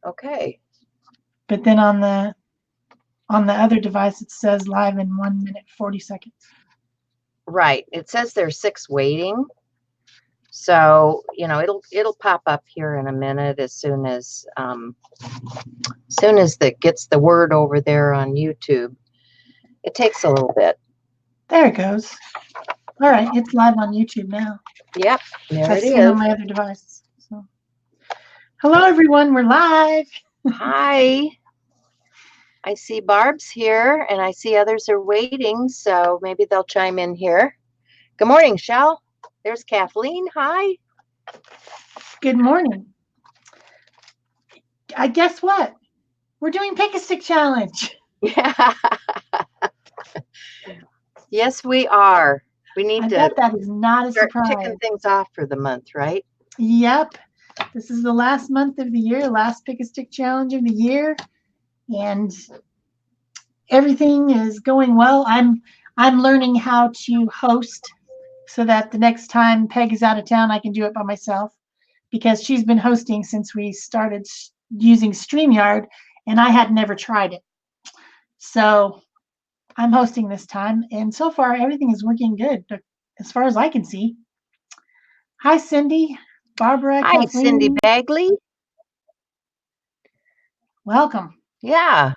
Okay. But then on the other device, it says live in 1 minute 40 seconds. Right. It says there's 6 waiting. So, you know, it'll pop up here in a minute as soon as that gets the word over there on YouTube. It takes a little bit. There it goes. All right, it's live on YouTube now. Yep, there I've it seen is. on my other device. So, hello everyone, we're live. Hi. I see Barb's here, and I see others are waiting, so maybe they'll chime in here. Good morning, Shel. There's Kathleen. Hi. Good morning. I guess what? We're doing Pick a Stick Challenge. Yeah. Yes, we are. We need I to bet that is not a start surprise. ticking things off for the month, right? Yep. This is the last month of the year, last Pick a Stick Challenge of the year, and everything is going well. I'm learning how to host so that the next time Peg is out of town, I can do it by myself, because she's been hosting since we started using StreamYard, and I had never tried it. So I'm hosting this time, and so far everything is working good, as far as I can see. Hi, Cindy, Barbara, Hi, Kathleen. Cindy Bagley. Welcome. Yeah.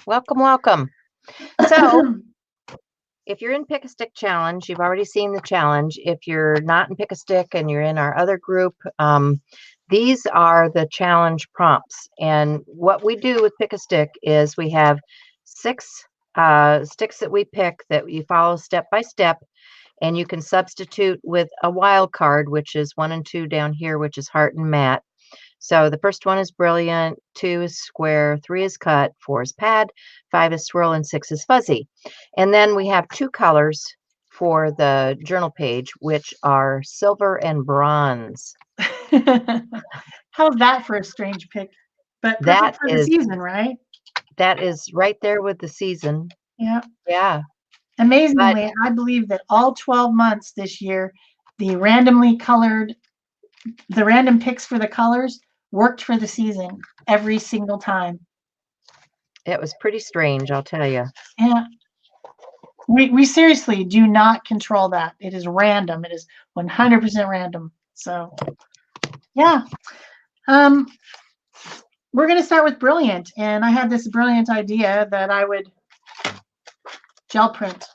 Welcome. So, if you're in Pick a Stick Challenge, you've already seen the challenge. If you're not in Pick a Stick and you're in our other group, these are the challenge prompts. And what we do with Pick a Stick is we have 6 sticks that we pick that you follow step by step, and you can substitute with a wild card, which is 1 and 2 down here, which is heart and mat. So the first one is brilliant, 2 is square, 3 is cut, 4 is pad, 5 is swirl, and 6 is fuzzy. And then we have 2 colors for the journal page, which are silver and bronze. How's that for a strange pick? But perfect for the season, right? That is right there with the season. Yeah. Yeah. Amazingly, I believe that all 12 months this year, the random picks for the colors worked for the season every single time. It was pretty strange, I'll tell you. Yeah. We seriously do not control that. It is random. It is 100% random. So, yeah. We're going to start with brilliant. And I had this brilliant idea that I would gel print.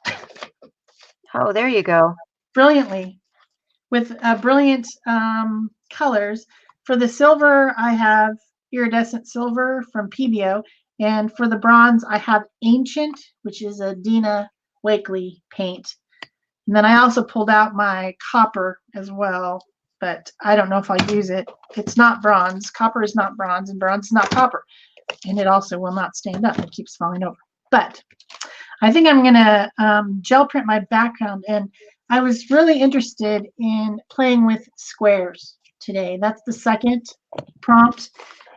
Oh, there you go. Brilliantly. With brilliant colors. For the silver, I have iridescent silver from PBO. And for the bronze, I have ancient, which is a Dina Wakely paint. And then I also pulled out my copper as well, but I don't know if I'll use it. It's not bronze. Copper is not bronze, and bronze is not copper. And it also will not stand up. It keeps falling over. But I think I'm going to gel print my background. And I was really interested in playing with squares today. That's the second prompt.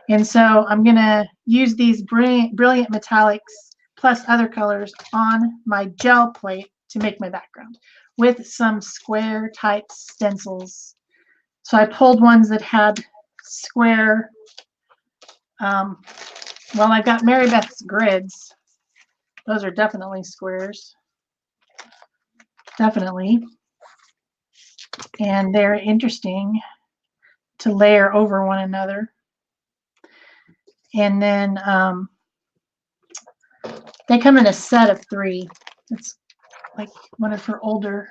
And so I'm going to use these brilliant metallics plus other colors on my gel plate to make my background with some square type stencils. So I pulled ones that had square. Well, I've got Mary Beth's grids. Those are definitely squares. Definitely. And they're interesting to layer over one another. And then they come in a set of 3. It's like one of her older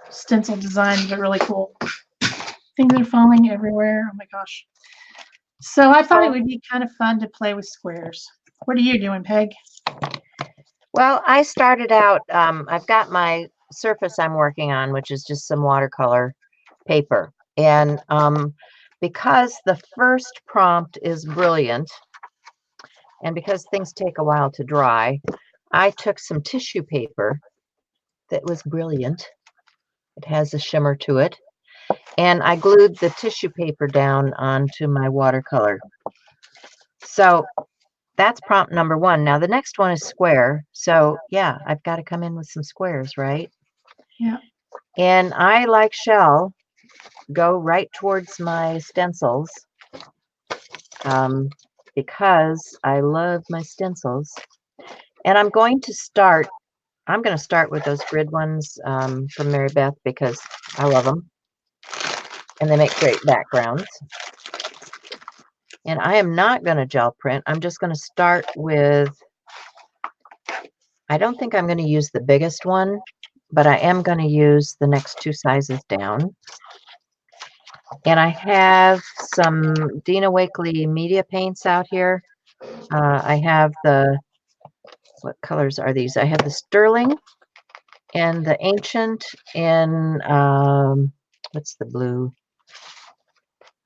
stencil designs, but really cool. Things are falling everywhere. Oh my gosh. So I thought it would be kind of fun to play with squares. What are you doing, Peg? Well, I started out, I've got my surface I'm working on, which is just some watercolor paper. And because the first prompt is brilliant, and because things take a while to dry, I took some tissue paper that was brilliant. It has a shimmer to it. And I glued the tissue paper down onto my watercolor. So that's prompt number 1. Now the next one is square. So yeah, I've got to come in with some squares, right? Yeah. And I, like Shel, go right towards my stencils because I love my stencils. And I'm going to start with those grid ones from Mary Beth because I love them. And they make great backgrounds. And I am not going to gel print. I'm just going to start with, I don't think I'm going to use the biggest one, but I am going to use the next two sizes down. And I have some Dina Wakley media paints out here. I have what colors are these? I have the Sterling and the Ancient in, what's the blue?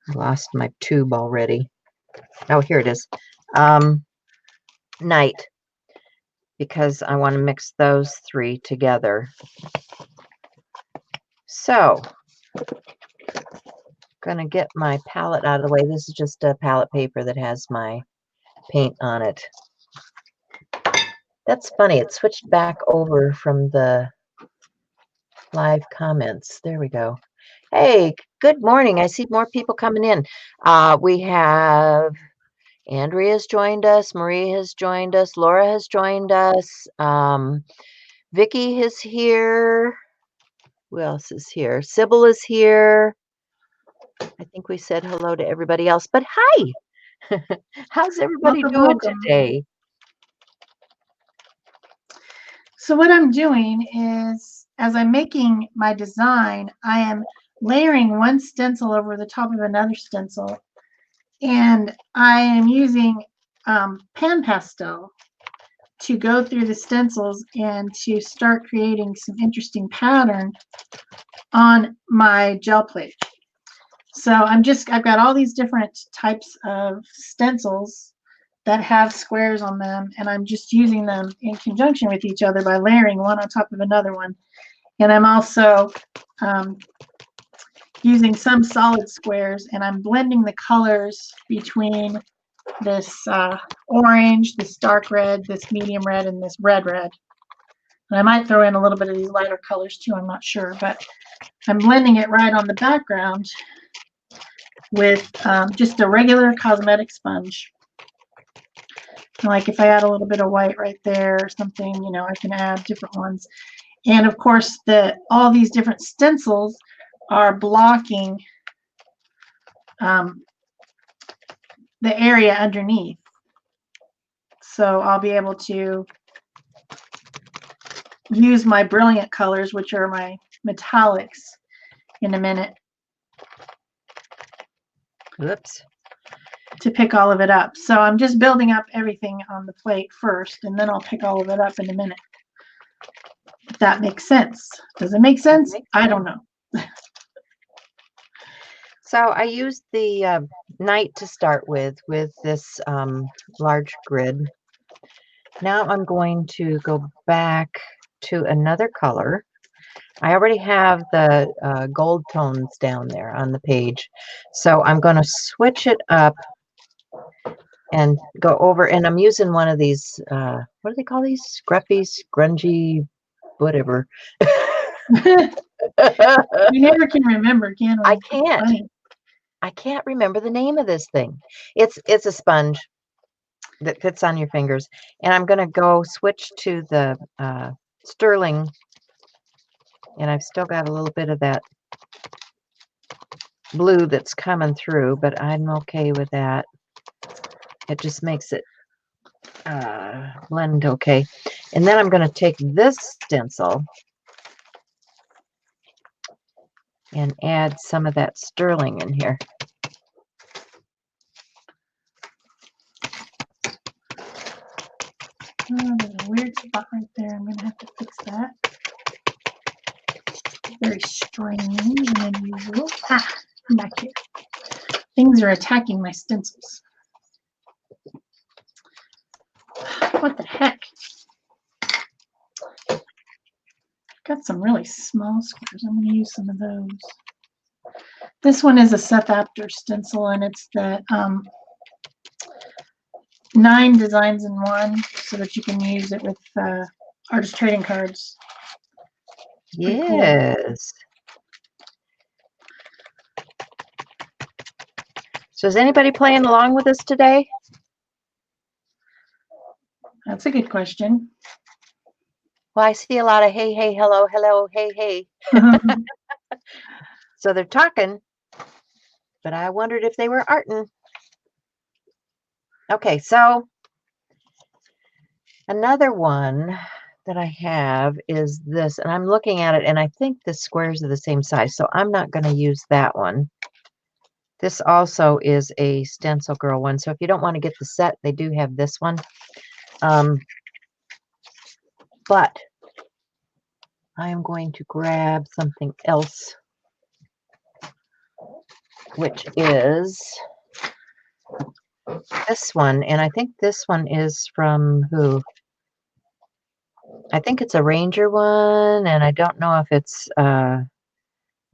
I lost my tube already. Oh, here it is. Night, because I want to mix those three together. So, going to get my palette out of the way. This is just a palette paper that has my paint on it. That's funny. It switched back over from the live comments. There we go. Hey, good morning. I see more people coming in. We have Andrea's joined us. Marie has joined us. Laura has joined us. Vicky is here. Who else is here? Sybil is here. I think we said hello to everybody else, but hi. How's everybody doing today? So what I'm doing is, as I'm making my design, I am layering one stencil over the top of another stencil, and I am using pan pastel to go through the stencils and to start creating some interesting pattern on my gel plate. So I've got all these different types of stencils that have squares on them, and I'm just using them in conjunction with each other by layering one on top of another one. And I'm also using some solid squares, and I'm blending the colors between this orange, this dark red, this medium red, and this red. And I might throw in a little bit of these lighter colors too, I'm not sure, but I'm blending it right on the background with just a regular cosmetic sponge. Like if I add a little bit of white right there or something, you know, I can add different ones. And of course, all these different stencils are blocking the area underneath. So I'll be able to use my brilliant colors, which are my metallics, in a minute. Whoops. To pick all of it up. So I'm just building up everything on the plate first, and then I'll pick all of it up in a minute. If that makes sense. Does it make sense? I don't know. So I used the night to start with this large grid. Now I'm going to go back to another color. I already have the gold tones down there on the page. So I'm going to switch it up and go over, and I'm using one of these, what do they call these? Scruffy, grungy, whatever. You never can remember, can we? I can't. I can't remember the name of this thing. It's a sponge that fits on your fingers. And I'm going to go switch to the Sterling. And I've still got a little bit of that blue that's coming through, but I'm okay with that. It just makes it blend okay. And then I'm going to take this stencil and add some of that Sterling in here. Oh, there's a weird spot right there. I'm going to have to fix that. Very strange and unusual. Ah, I'm back here. Things are attacking my stencils. What the heck? Got some really small squares. I'm going to use some of those. This one is a Seth Apter stencil, and it's the 9 designs in one, so that you can use it with artist trading cards. Yes. Cool. So is anybody playing along with us today? That's a good question. Well, I see a lot of hey, hey, hello, hello, hey, hey. So they're talking, but I wondered if they were arting. Okay, so another one that I have is this, and I'm looking at it, and I think the squares are the same size, so I'm not going to use that one. This also is a Stencil Girl one, so if you don't want to get the set, they do have this one. But I am going to grab something else, which is this one, and I think this one is from who? I think it's a Ranger one, and I don't know if it's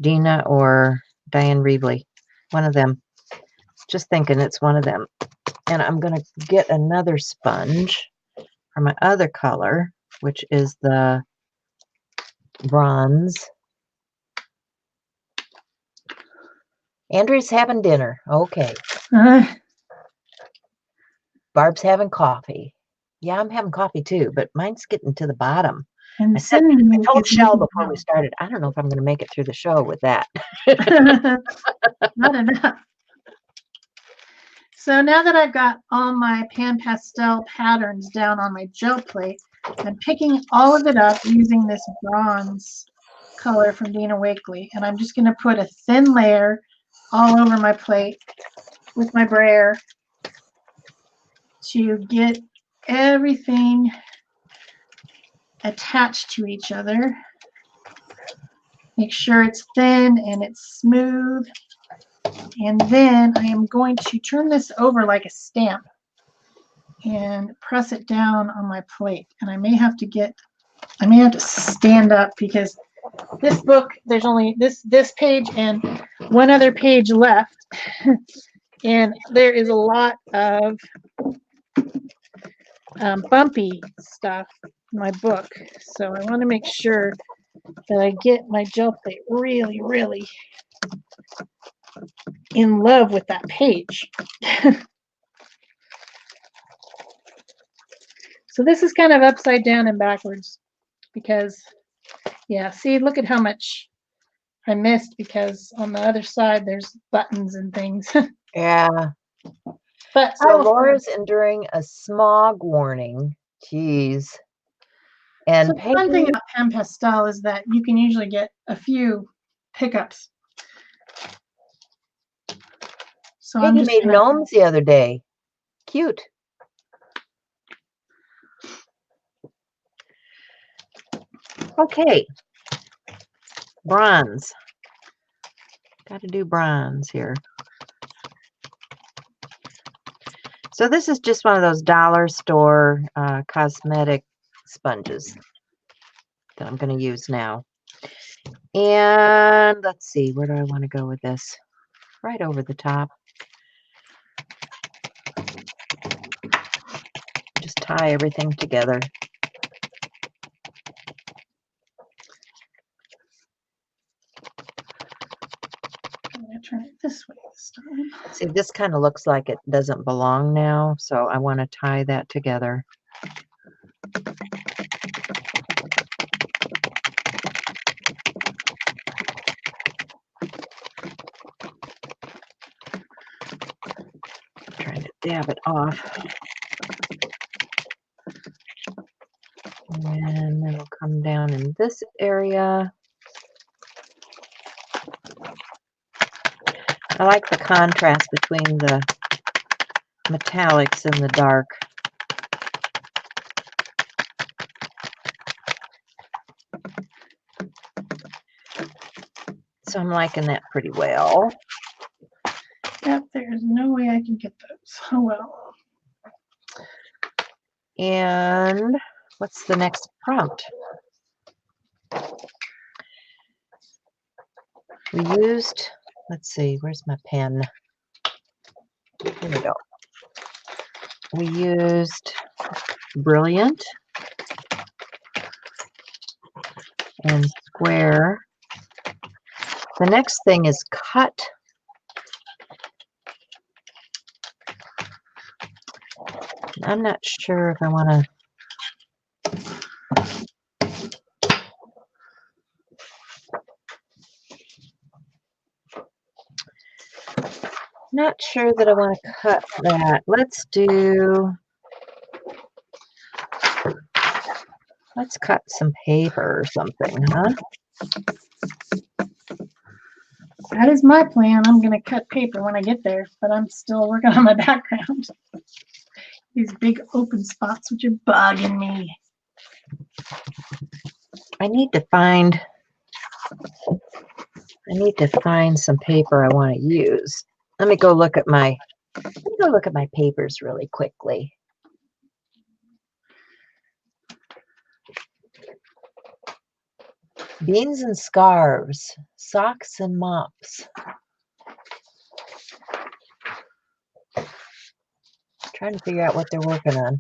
Dina or Diane Reevely, one of them. Just thinking it's one of them. And I'm going to get another sponge for my other color, which is the bronze. Andrew's having dinner. Okay. Barb's having coffee. Yeah, I'm having coffee too, but mine's getting to the bottom. And I told Shel before we started, I don't know if I'm going to make it through the show with that. Not enough. So now that I've got all my pan pastel patterns down on my gel plate, I'm picking all of it up using this bronze color from Dina Wakley, and I'm just going to put a thin layer all over my plate with my brayer to get everything attached to each other. Make sure it's thin and it's smooth. And then I am going to turn this over like a stamp and press it down on my plate. And I may have to stand up because this book, there's only this page and one other page left. And there is a lot of bumpy stuff in my book. So I want to make sure that I get my gel plate really, really in love with that page. So this is kind of upside down and backwards because, yeah, see, look at how much I missed because on the other side there's buttons and things. Yeah. But so Laura's enduring a smog warning. Jeez. And so the fun thing about pan pastel is that you can usually get a few pickups. So Peggy made gnomes the other day. Cute. Okay. Bronze. Got to do bronze here. So this is just one of those dollar store cosmetic sponges that I'm going to use now. And let's see, where do I want to go with this? Right over the top. Just tie everything together. I'm going to turn it this way this time. See, this kind of looks like it doesn't belong now, so I want to tie that together. Trying to dab it off. And then it'll come down in this area. I like the contrast between the metallics and the dark. So I'm liking that pretty well. Yep, there's no way I can get those. Oh well. And what's the next prompt? We used, let's see, where's my pen? Here we go. We used Brilliant and Square. The next thing is Cut. I'm not sure if I want to. Not sure that I want to cut that. Let's cut some paper or something, huh? That is my plan. I'm going to cut paper when I get there, but I'm still working on my background. These big open spots which are bugging me. I need to find some paper I want to use. Let me go look at my papers really quickly. Beans and scarves, socks and mops. Trying to figure out what they're working on.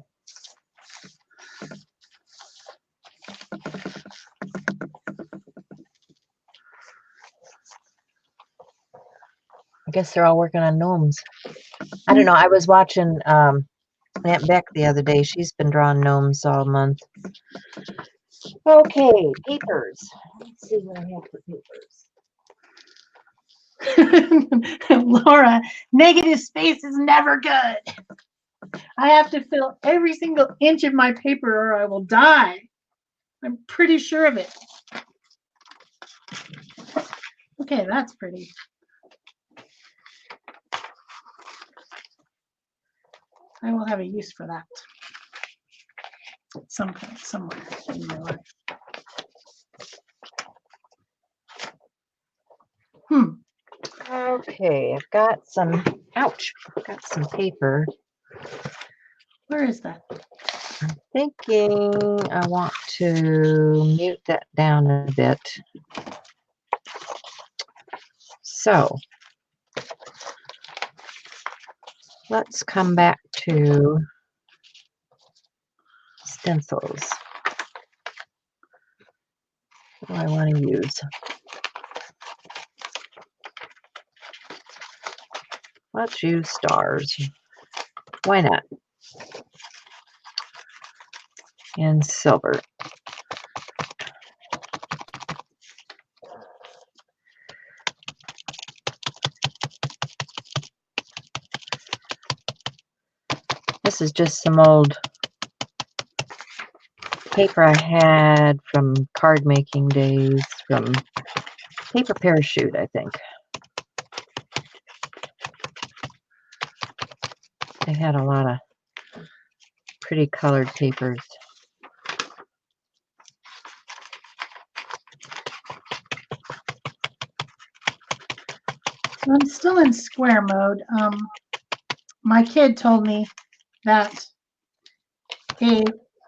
I guess they're all working on gnomes. I don't know. I was watching Aunt Beck the other day. She's been drawing gnomes all month. Okay, papers. Let's see what I have for papers. Laura, negative space is never good. I have to fill every single inch of my paper or I will die. I'm pretty sure of it. Okay, that's pretty. I will have a use for that at some point, somewhere in my life. Okay, I've got some, ouch, I've got some paper. Where is that? I'm thinking I want to mute that down a bit. So let's come back to stencils. What do I want to use? Let's use stars. Why not? And silver. This is just some old paper I had from card making days, from Paper Parachute, I think. They had a lot of pretty colored papers. I'm still in square mode. My kid told me that a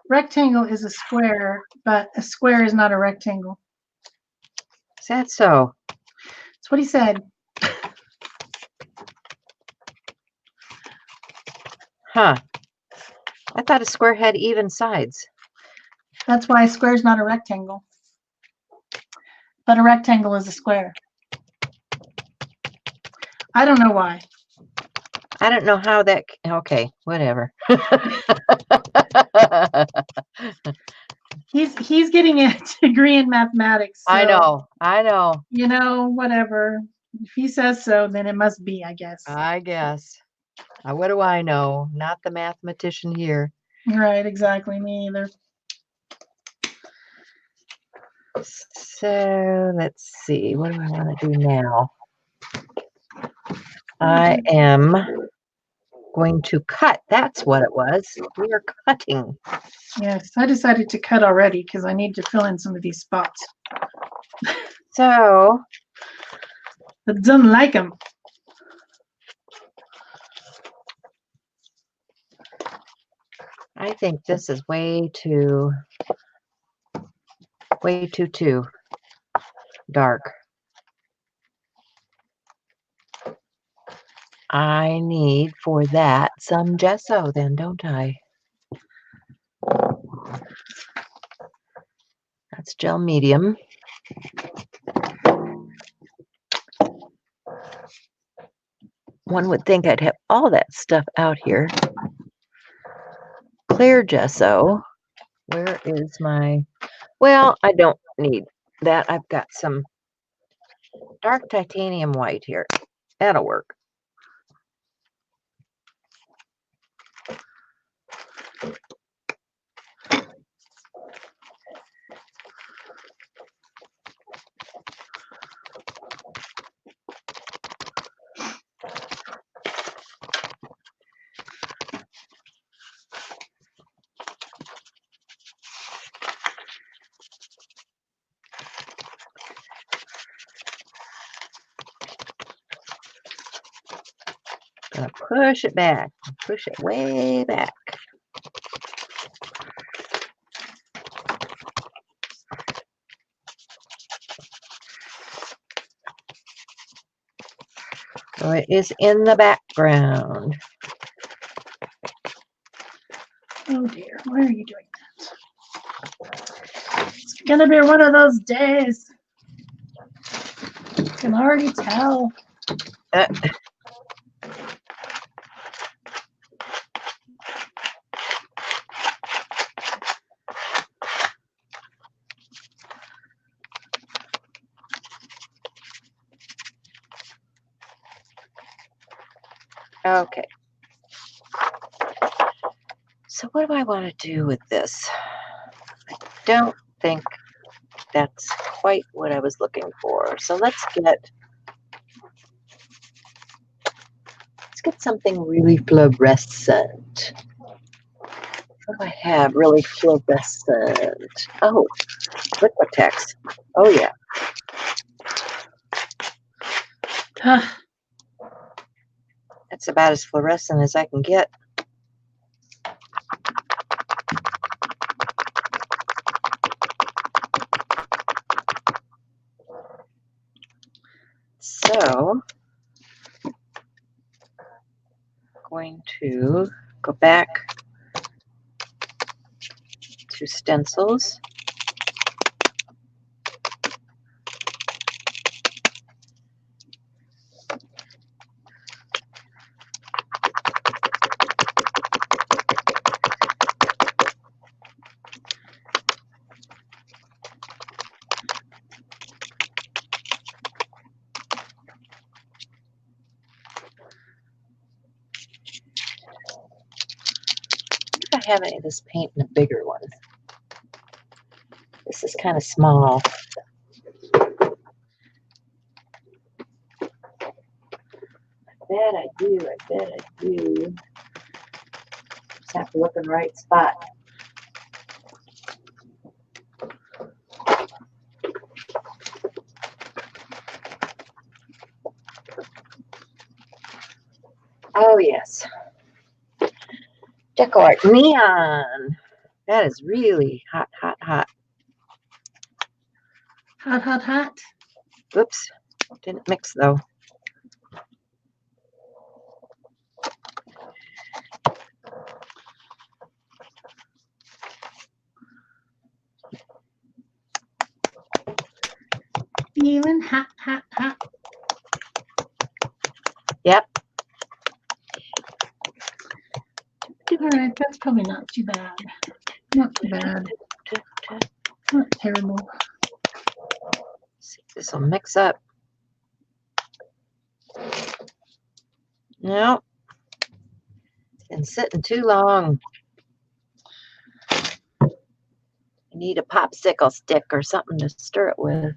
rectangle is a square, but a square is not a rectangle. Is that so? That's what he said. Huh. I thought a square had even sides. That's why a square is not a rectangle. But a rectangle is a square. I don't know why. I don't know how that, okay, whatever. He's getting a degree in mathematics. So, I know. You know, whatever. If he says so, then it must be, I guess. I guess. What do I know? Not the mathematician here. Right, exactly. Me either. So let's see. What do I want to do now? I am going to cut. That's what it was. We are cutting. Yes, I decided to cut already because I need to fill in some of these spots. So I don't like them. I think this is way too dark. I need for that some gesso then, don't I? That's gel medium. One would think I'd have all that stuff out here. clear gesso. Where is my, well, I don't need that. I've got some dark titanium white here. That'll work. Gonna push it back, push it way back. So it is in the background. Oh dear, why are you doing that? It's gonna be one of those days. I can already tell. Okay. So what do I want to do with this? I don't think that's quite what I was looking for. So let's get something really fluorescent. What do I have really fluorescent? Oh, Liquitex. Oh yeah. That's about as fluorescent as I can get. So, I'm going to go back to stencils. I have any of this paint in a bigger one. This is kind of small. I bet I do. Just have to look in the right spot. Oh yes. Deco Art Neon. That is really hot, hot, hot. Hot, hot, hot. Oops, didn't mix though. Feeling hot, hot, hot. Yep. All right, that's probably not too bad. Not too bad. Not terrible. See if this will mix up. No. It's been sitting too long. I need a popsicle stick or something to stir it with.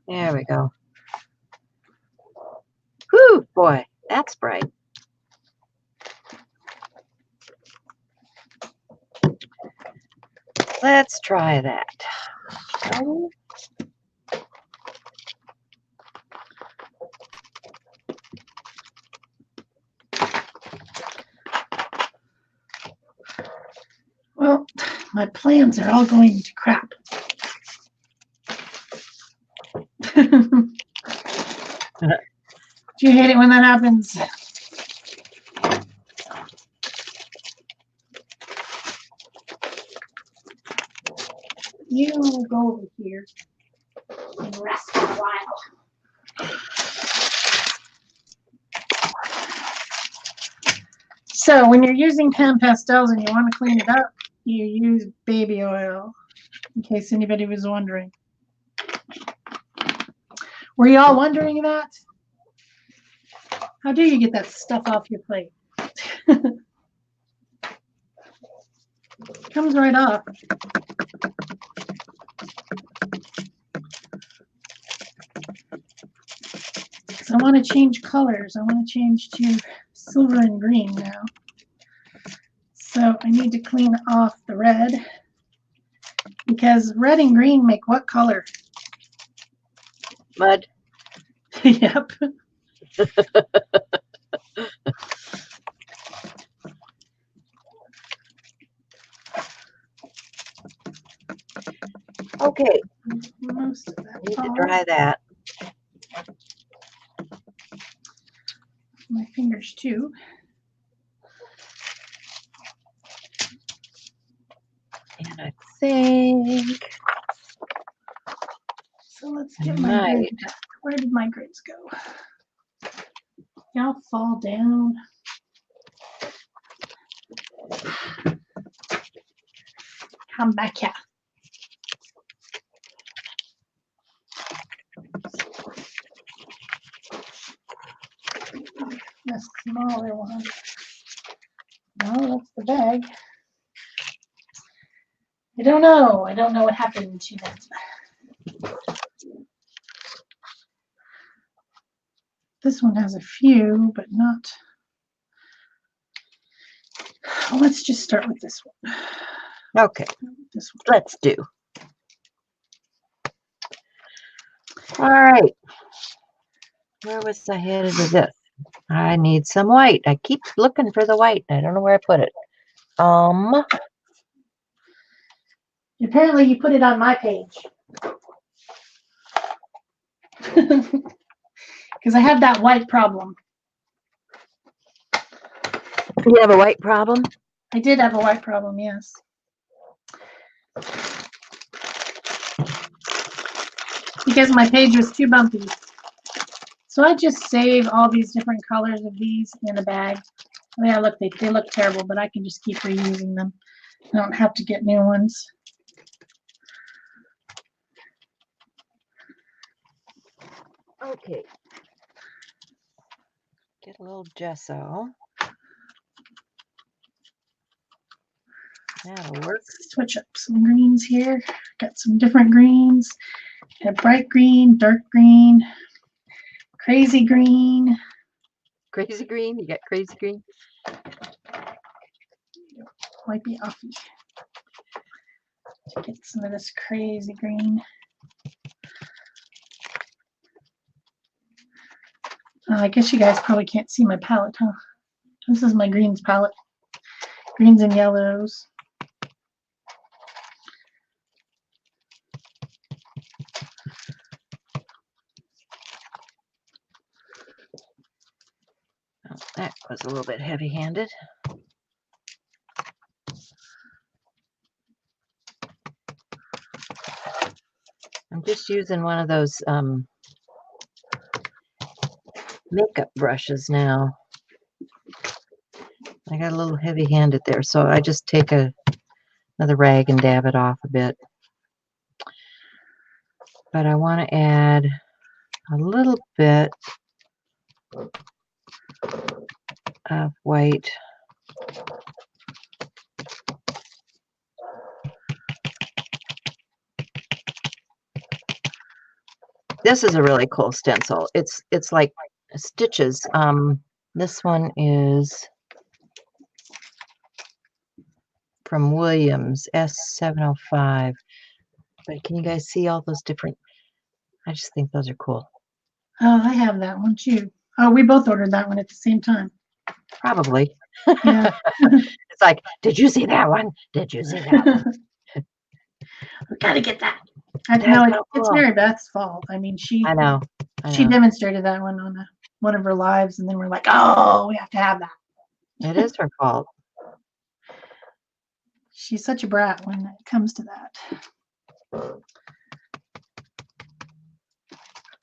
There we go. Whew, boy, that's bright. Let's try that. Oh. Well, my plans are all going to crap. Do you hate it when that happens? you go over here and rest for a while. So when you're using pan pastels and you want to clean it up, you use baby oil, in case anybody was wondering. Were you all wondering that? How do you get that stuff off your plate? Comes right off. So I want to change colors. I want to change to silver and green now. So I need to clean off the red, because red and green make what color? Mud. Yep. Okay, Most of that need to off. dry that. My fingers too. And I think So let's get my Right. grid back. Where did my grids go? Y'all fall down. Come back here. The smaller one. No, that's the bag. I don't know. I don't know what happened to that. This one has a few, but not. Well, let's just start with this one. okay, This one. let's do. All right. Where was I headed with this? I need some white. I keep looking for the white. I don't know where I put it. Apparently you put it on my page. Because I have that white problem. You have a white problem? I did have a white problem, yes. Because my page was too bumpy. So I just save all these different colors of these in a bag. Yeah, look, they look terrible, but I can just keep reusing them. I don't have to get new ones. Okay. Get a little gesso. That'll work. Let's switch up some greens here. Got some different greens. Got bright green, dark green, crazy green. Crazy green? You got crazy green? Might be offy. Get some of this crazy green. I guess you guys probably can't see my palette, huh? This is my greens palette. Greens and yellows. Oh, that was a little bit heavy-handed. I'm just using one of those makeup brushes now. I got a little heavy-handed there, so I just take another rag and dab it off a bit. But I want to add a little bit of white. This is a really cool stencil. It's like stitches. This one is from Williams, S705. But can you guys see all those different? I just think those are cool. Oh, I have that one too. Oh, we both ordered that one at the same time. Probably. Yeah. It's like, did you see that one? Did you see that one? We gotta get that. I know so it's cool. Mary Beth's fault. I mean, she I she know. demonstrated that one on one of her lives, and then we're like, oh, we have to have that. It is her fault. She's such a brat when it comes to that.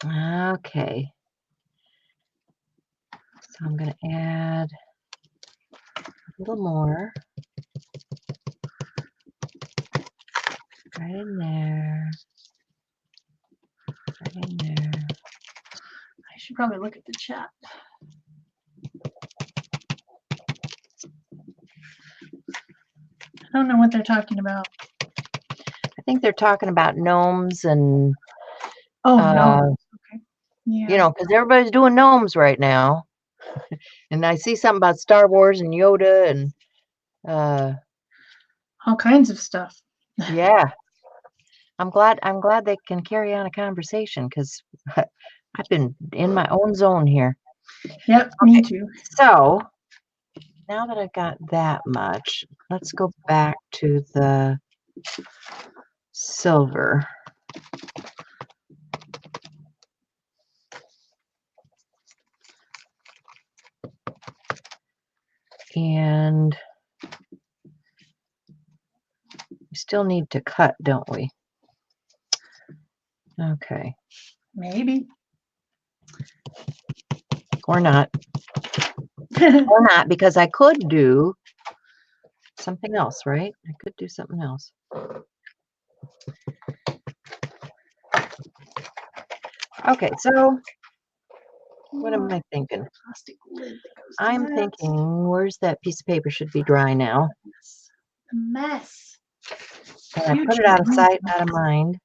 Okay. So I'm going to add a little more. Right in there. Right in there. I should probably look at the chat. I don't know what they're talking about. I think they're talking about gnomes and, Oh, no. Okay. Yeah. you know, because everybody's doing gnomes right now. And I see something about Star Wars and Yoda and, all kinds of stuff. yeah. I'm glad they can carry on a conversation because I've been in my own zone here. Yep, me too. So now that I've got that much, let's go back to the silver. And we still need to cut, don't we? Okay. Maybe. Or not. Or not, because I could do something else, right? I could do something else. Okay, so what am I thinking? Plastic lid that goes to I'm that. thinking, where's that piece of paper? Should be dry now. A mess. And I put it out of sight, out of mind.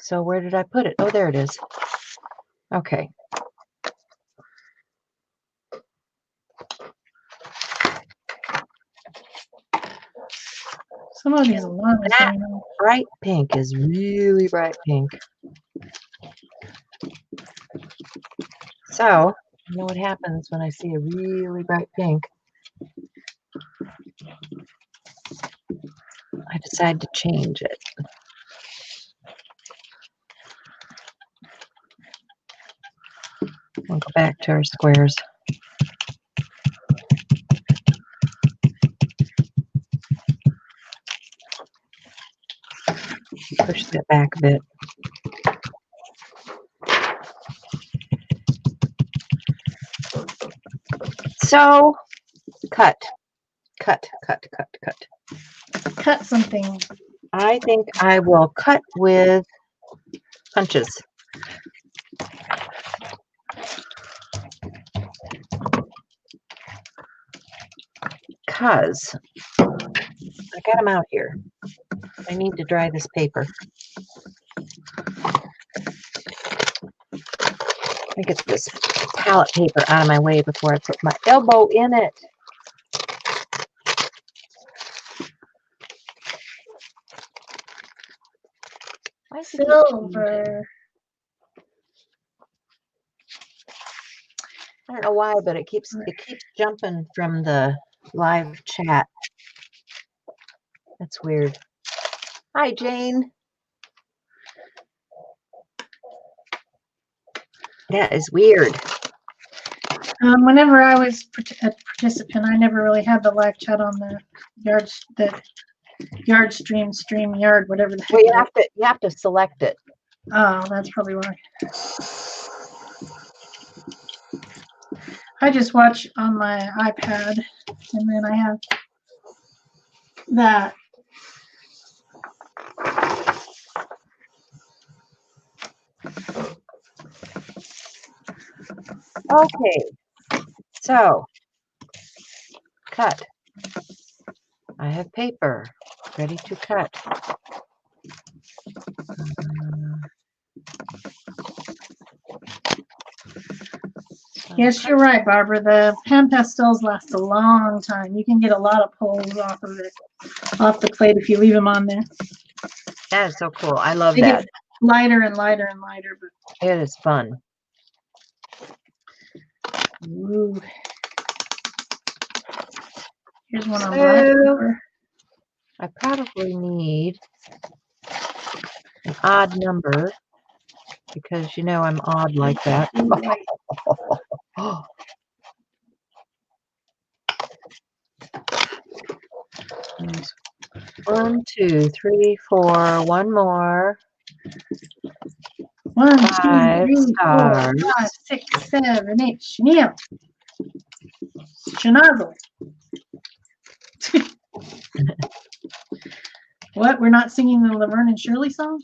So where did I put it? Oh, there it is. Okay. Some of these alarms. That bright pink is really bright pink. So, you know what happens when I see a really bright pink? I decide to change it. We'll go back to our squares. Push that back a bit. So, cut. Cut something. I think I will cut with punches. Because I got them out here. I need to dry this paper. Let me get this palette paper out of my way before I put my elbow in it. Silver. I don't know why, but it keeps jumping from the live chat. That's weird. Hi, Jane. That is weird. Whenever I was a participant, I never really had the live chat on the yard stream yard, whatever the heck. Well, you have to select it. Oh, that's probably why. I just watch on my iPad, and then I have that. Okay, so cut. I have paper ready to cut. Yes, you're right, Barbara. The pan pastels last a long time. You can get a lot of pulls off of it, off the plate if you leave them on there. That is so cool. I love They that. get lighter and lighter and lighter, but It is fun. ooh. Here's one on black paper. I probably need an odd number because you know I'm odd like that. 1, 2, 3, 4. One more. 1, 2, 5 3, 4, stars. 5, 6, 7, 8. Chenille. Schnozzle. What? We're not singing the Laverne and Shirley song?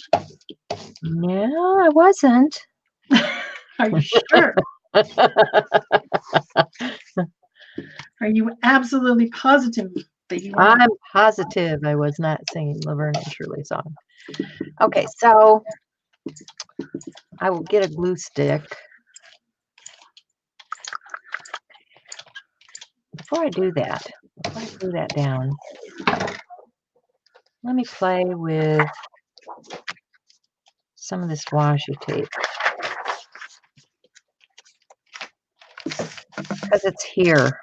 No, I wasn't. Are you sure? Are you absolutely positive that you are? I'm positive I was not singing Laverne and Shirley song. Okay, so I will get a glue stick. Before I do that, before I glue that down, let me play with some of this washi tape. Because it's here.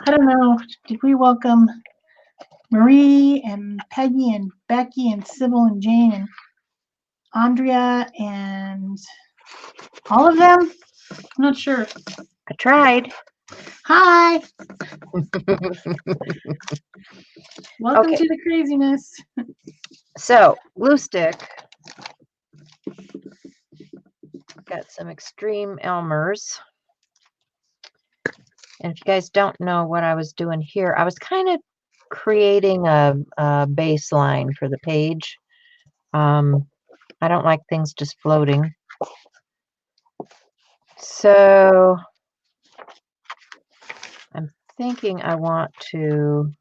I don't know. Did we welcome Marie and Peggy and Becky and Sybil and Jane and Andrea and all of them? I'm not sure. I tried. Hi. Welcome Okay. to the craziness. So, glue stick. Got some Extreme Elmers. And if you guys don't know what I was doing here, I was kind of creating a baseline for the page. I don't like things just floating. So I'm thinking I want to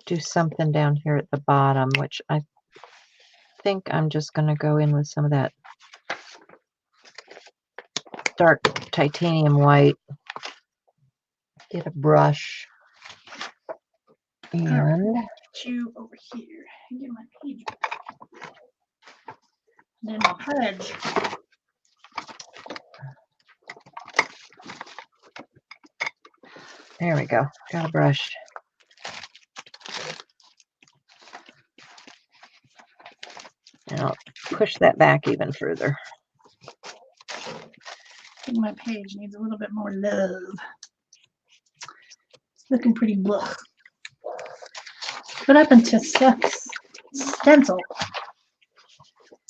do something down here at the bottom, which I think I'm just going to go in with some of that dark titanium white. Get a brush. And Get you over here and get my page. And then my pudge. there we go. Got a brush. And I'll push that back even further. I think my page needs a little bit more love. It's looking pretty blah. What happened to Steph's stencil?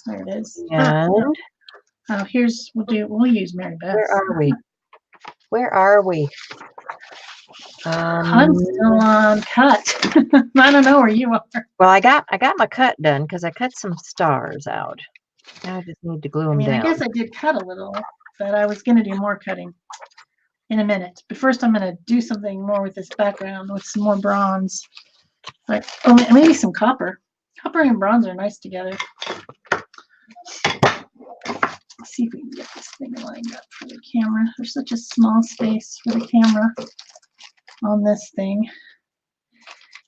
There it is. And Oh, here's we'll use Mary Beth. where are we? Where are we? I'm still on cut. I don't know where you are. Well, I got my cut done because I cut some stars out. Now I just need to glue them down. I guess I did cut a little, but I was going to do more cutting in a minute. But first, I'm going to do something more with this background with some more bronze. Like, oh, maybe some copper. Copper and bronze are nice together. Let's see if we can get this thing lined up for the camera. There's such a small space for the camera on this thing.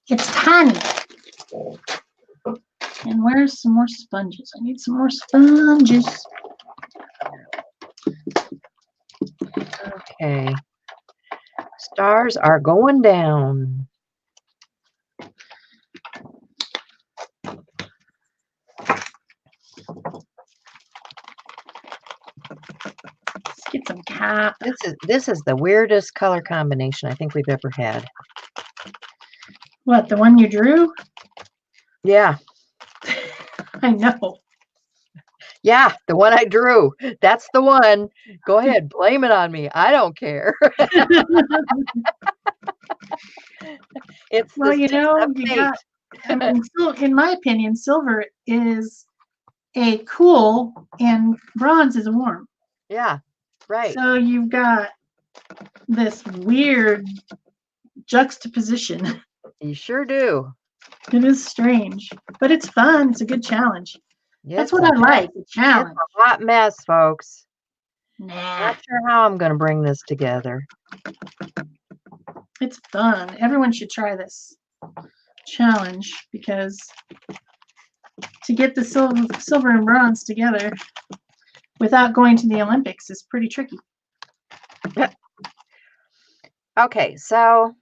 It's tiny. And where's some more sponges? I need some more sponges. Okay. Stars are going down. Let's get some cap. This is the weirdest color combination I think we've ever had. What, the one you drew? Yeah. I know. Yeah, the one I drew. That's the one. Go ahead, blame it on me. I don't care. It's well, the you know, of you fate. got. I mean, so in my opinion, silver is a cool and bronze is a warm. Yeah, right. So you've got this weird juxtaposition. You sure do. It is strange, but it's fun. It's a good challenge. Yes, That's what I like, the challenge. It's a hot mess, folks. Nah, Not sure how I'm going to bring this together. it's fun. Everyone should try this challenge because to get the silver and bronze together without going to the Olympics is pretty tricky. Okay, so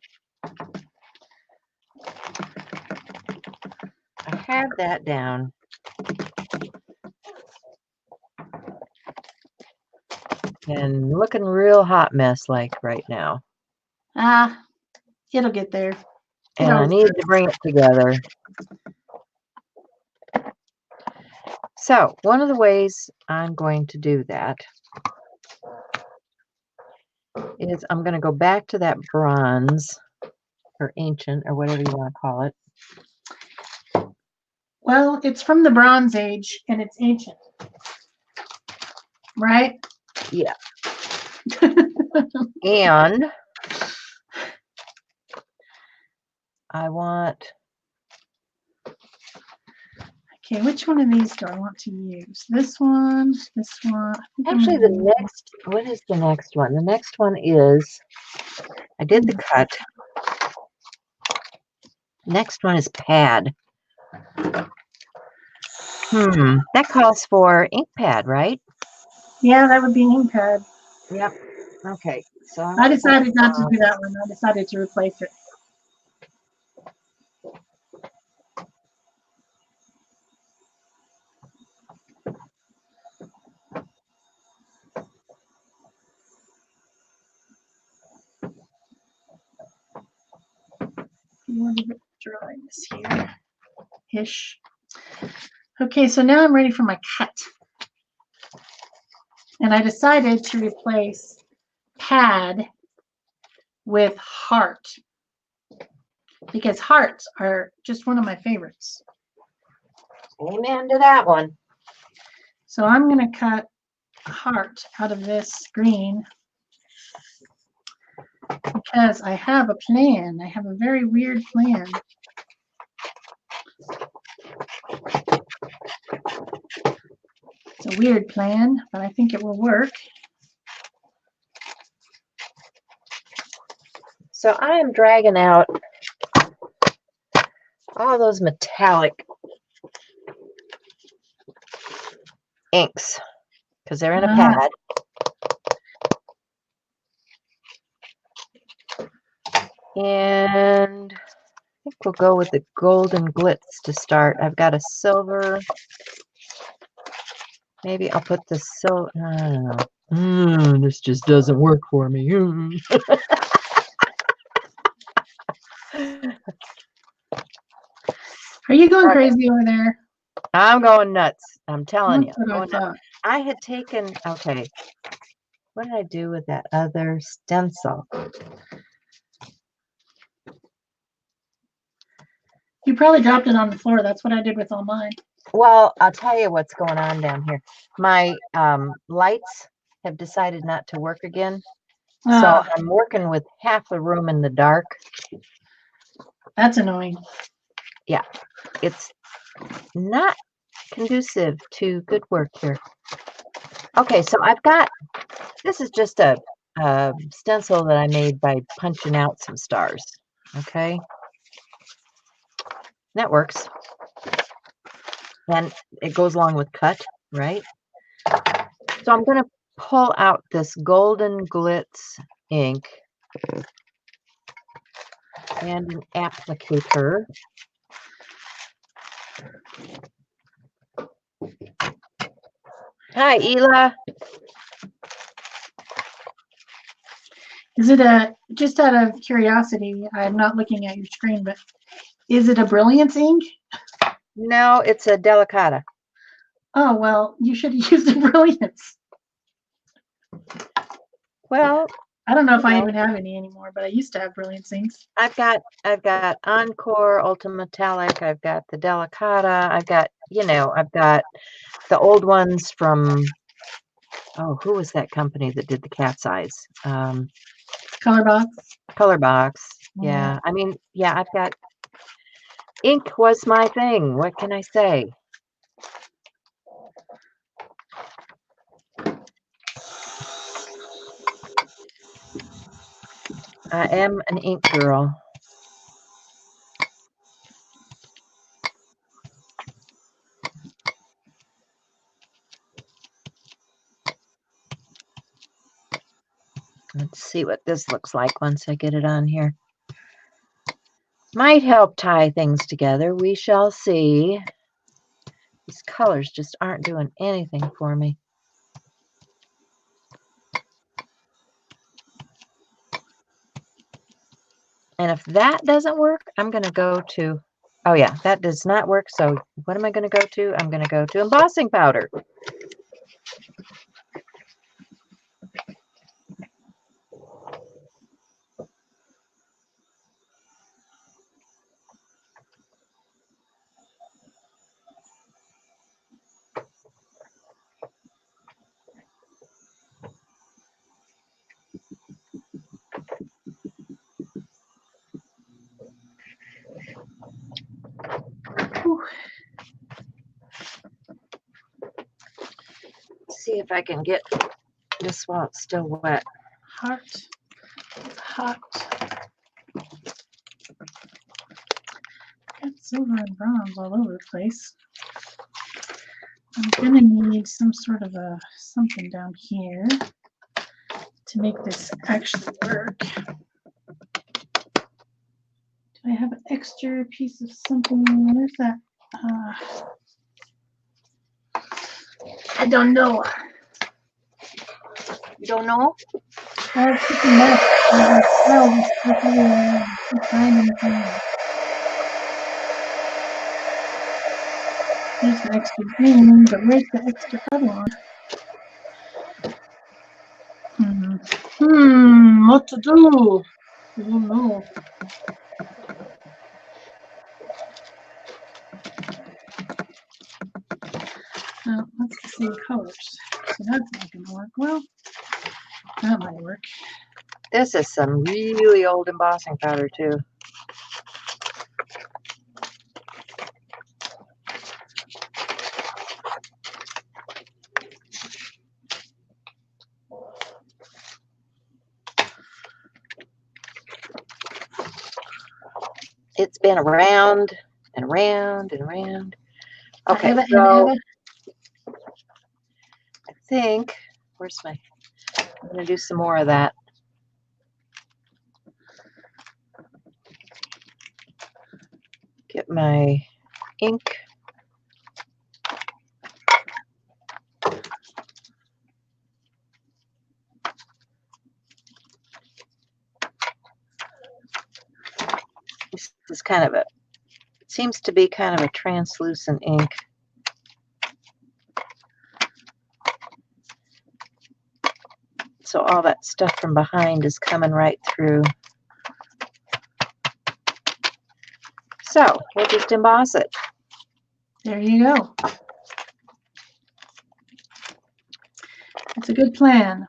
I have that down. and looking real hot mess like right now. It'll get there. And I need to bring it together. So one of the ways I'm going to do that is I'm going to go back to that bronze or ancient or whatever you want to call it. Well, it's from the Bronze Age and it's ancient, right? Yeah. And I want... Okay, which one of these do I want to use? This one, this one. Actually, the next, what is the next one? The next one is, I did the cut. Next one is pad. That calls for ink pad, right? Yeah, that would be ink pad. Yep. Okay. So I decided not to do that one. I decided to replace it. A little bit dry this here. Ish. Okay, so now I'm ready for my cut. And I decided to replace pad with heart because hearts are just one of my favorites. Amen to that one. So I'm going to cut a heart out of this green because I have a plan. I have a very weird plan. It's a weird plan, but I think it will work. So I am dragging out all those metallic inks because they're in a pad. And I think we'll go with the golden glitz to start. I've got a silver. Maybe I'll put the silver. I don't know. This just doesn't work for me. Are you going crazy over there? I'm going nuts. I'm telling That's you. what I thought. I had taken, okay, what did I do with that other stencil? You probably dropped it on the floor. That's what I did with all mine. Well, I'll tell you what's going on down here. My lights have decided not to work again. So I'm working with half the room in the dark. That's annoying. Yeah, it's not conducive to good work here. Okay, so I've got, this is just a stencil that I made by punching out some stars. Okay, that works. And it goes along with cut, right? So I'm going to pull out this golden glitz ink and an applicator. Hi, Ela. Is it just out of curiosity, I'm not looking at your screen, but is it a Brilliance ink? No, it's a Delicata. Oh, well, you should have used a Brilliance. Well, I don't know if I even have any anymore, but I used to have Brilliance inks. I've got Encore, Ultrametallic, I've got the Delicata, I've got, I've got the old ones from, oh, who was that company that did the cat's eyes? Colorbox. Colorbox. Yeah. I mean, yeah, I've got, ink was my thing. What can I say? I am an ink girl. Let's see what this looks like once I get it on here. Might help tie things together. We shall see. These colors just aren't doing anything for me. And if that doesn't work, I'm going to go to, oh yeah, that does not work. So what am I going to go to? I'm going to go to embossing powder. See if I can get this while it's still wet. Heart. Hot. Got silver and bronze all over the place. I'm gonna need some sort of a something down here to make this actually work. Do I have an extra piece of something? Where's that? I don't know. You don't know? I was thinking that. Find anything. There's the extra green, but where's the extra other one? What to do? I don't know. Well, that's the same colors, so that's not going to work. Well, that might work. This is some really old embossing powder too. It's been around and around and around. Okay, so I think, where's my, I'm going to do some more of that. Get my ink. This is kind of a, it seems to be kind of a translucent ink. So all that stuff from behind is coming right through. So we'll just emboss it. There you go. That's a good plan.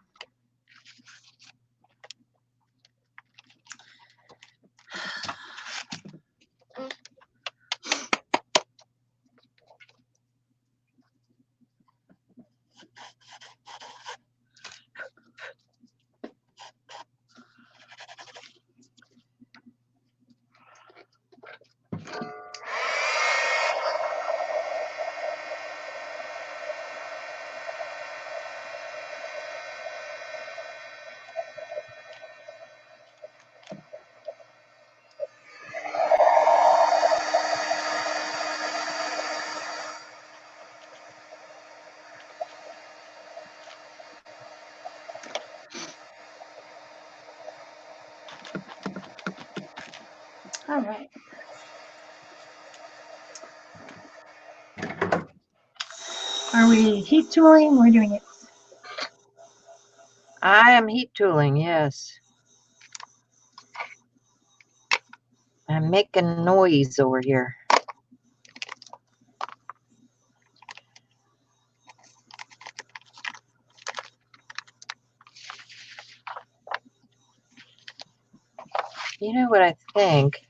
All right. Are we heat tooling? We're doing it. I am heat tooling, yes. I'm making noise over here. You know what I think?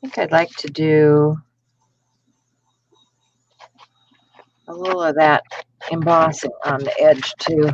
I think I'd like to do a little of that embossing on the edge too.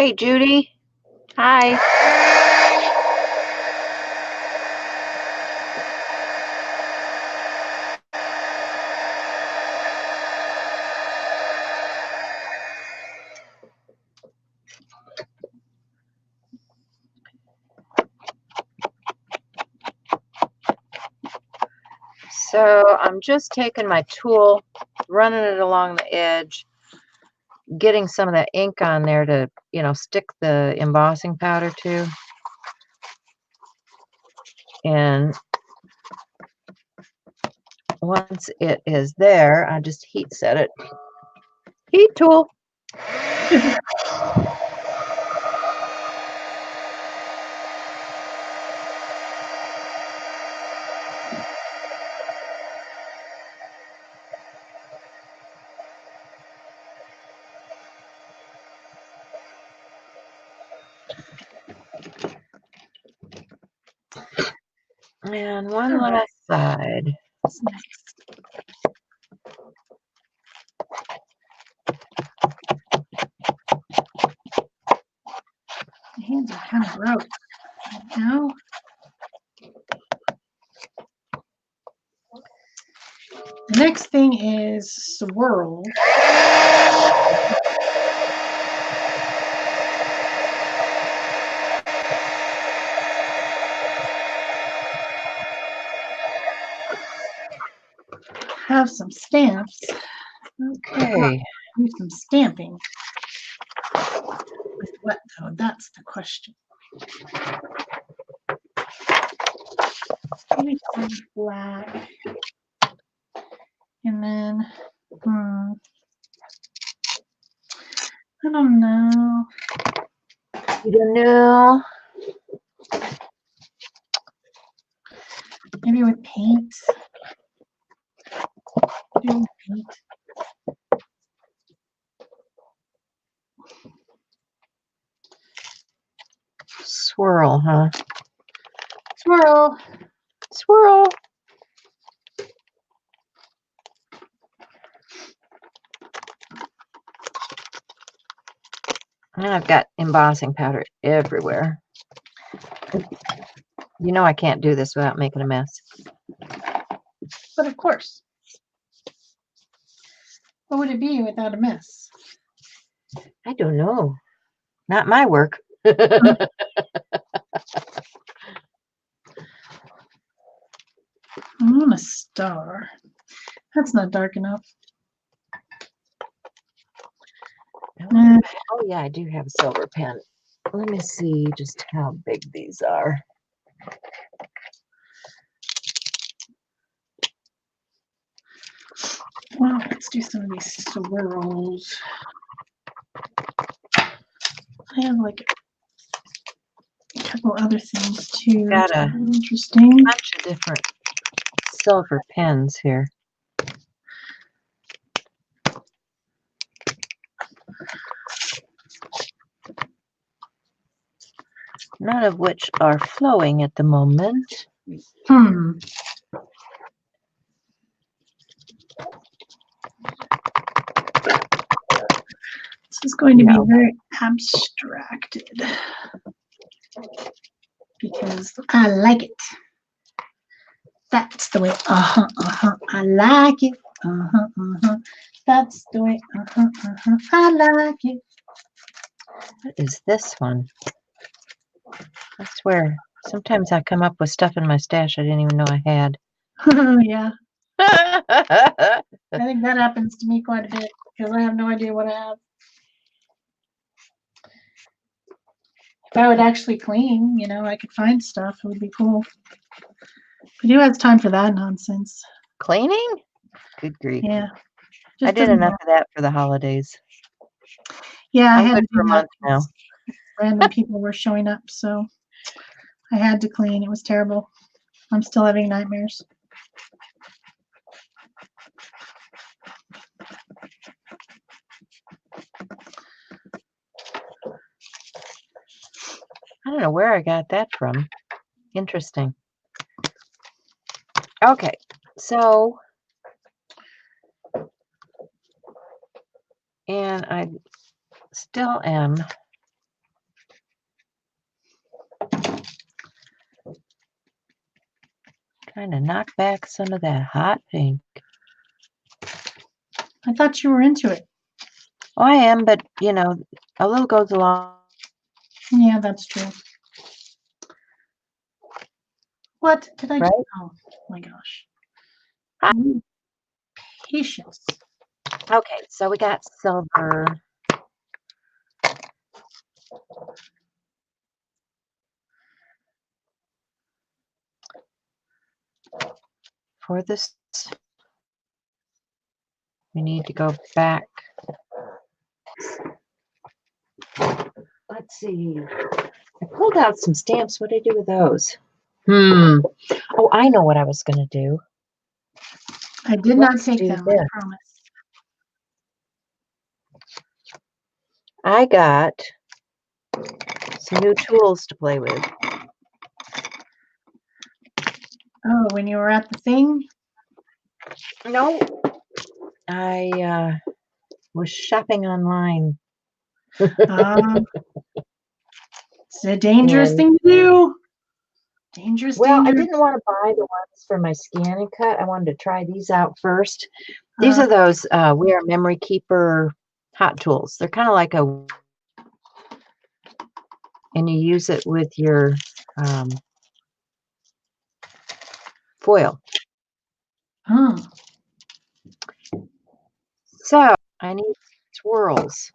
Hey, Judy. Hi. So I'm just taking my tool, running it along the edge, getting some of that ink on there to, stick the embossing powder to. And once it is there, I just heat set it. Heat tool. And one last side. That's nice. My hands are kind of gross right now. The next thing is swirl. Have some stamps. Okay. Do some stamping. With what though? That's the question. Maybe some black. And then, I don't know. You don't know? Maybe with paint. Maybe with paint. Swirl, huh? Swirl. Swirl. And I've got embossing powder everywhere. You know I can't do this without making a mess. But of course. What would it be without a mess? I don't know. Not my work. I want a star. That's not dark enough. Oh, yeah, I do have a silver pen. Let me see just how big these are. Well, let's do some of these swirls. I have like a couple other things too. Got a interesting bunch of different silver pens here. None of which are flowing at the moment. This is going to be very abstracted because I like it. That's the way. I like it. That's the way. I like it. What is this one? I swear, sometimes I come up with stuff in my stash I didn't even know I had. Yeah. I think that happens to me quite a bit because I have no idea what I have. If I would actually clean, I could find stuff. It would be cool. But who has time for that nonsense? Cleaning? Good grief. Yeah. I did enough of that for the holidays. Yeah, I had to for a month now. Random people were showing up, so I had to clean. It was terrible. I'm still having nightmares. I don't know where I got that from. Interesting. Okay, so, and I still am Trying to knock back some of that hot pink. I thought you were into it. Oh, I am, but you know, a little goes a long. Yeah, that's true. What did I Right? do? Oh my gosh. Patience. Okay, so we got silver. For this, we need to go back. Let's see. I pulled out some stamps. What did I do with those? Oh, I know what I was going to do. I did not Let's take do them, this. I promise. I got some new tools to play with. Oh, when you were at the thing? No, I was shopping online. It's a dangerous And- thing to do. Dangerous, Well, I dangerous. didn't want to buy the ones for my scan and cut. I wanted to try these out first. These are those We Are Memory Keeper hot tools. They're kind of like and you use it with your foil. Oh. So I need swirls.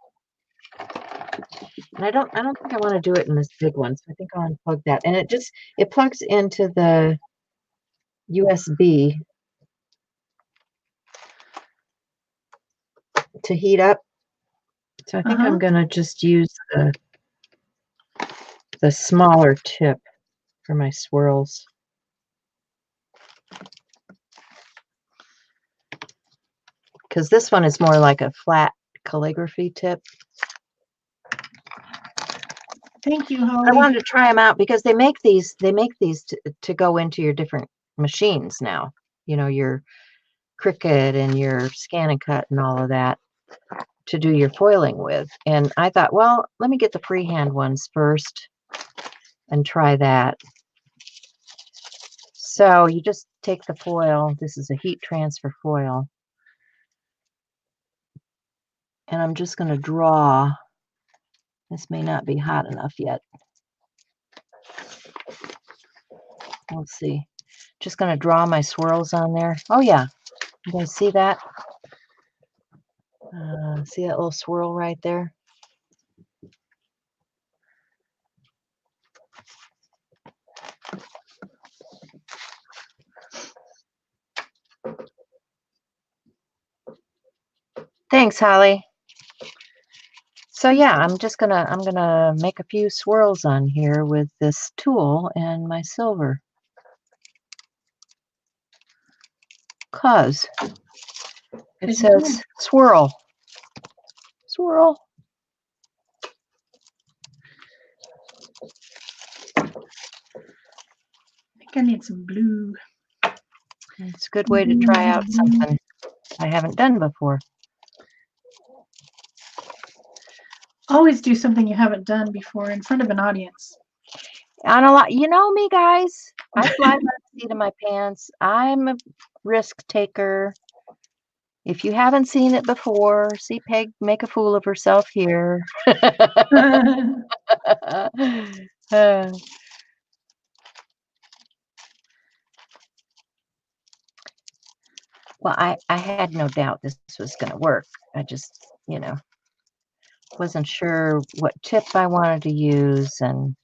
And I don't think I want to do it in this big one. So I think I'll unplug that. And it plugs into the USB to heat up. So I think I'm gonna just use the smaller tip for my swirls. Because this one is more like a flat calligraphy tip. Thank you, Holly. I wanted to try them out because they make these to go into your different machines now. You know, your Cricut and your Scan and Cut and all of that to do your foiling with. And I thought, well, let me get the freehand ones first and try that. So you just take the foil. This is a heat transfer foil. And I'm just going to draw. This may not be hot enough yet. We'll see. Just going to draw my swirls on there. Oh, yeah. You guys see that? See that little swirl right there? Thanks, Holly. So yeah, I'm gonna make a few swirls on here with this tool and my silver. 'Cause it says swirl. Swirl. I think I need some blue. It's a good way to try out something I haven't done before. Always do something you haven't done before in front of an audience. On a lot, you know me, guys. I fly by the seat of my pants. I'm a risk taker. If you haven't seen it before, see Peg make a fool of herself here. Well, I had no doubt this was going to work. I just, wasn't sure what tip I wanted to use and,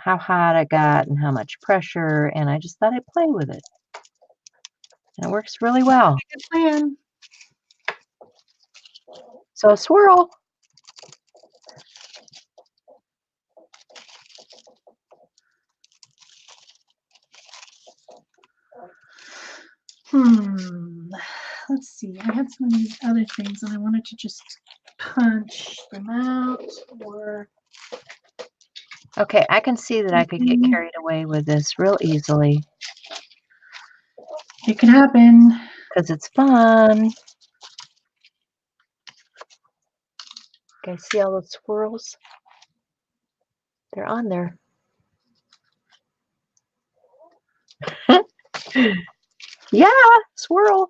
how hot it got and how much pressure. And I just thought I'd play with it. And it works really well. Good plan. So swirl. Let's see. I had some of these other things and I wanted to just punch them out or. Okay, I can see that I could get carried away with this real easily. It can happen. Because it's fun. You guys see all those swirls? They're on there. Yeah, swirl.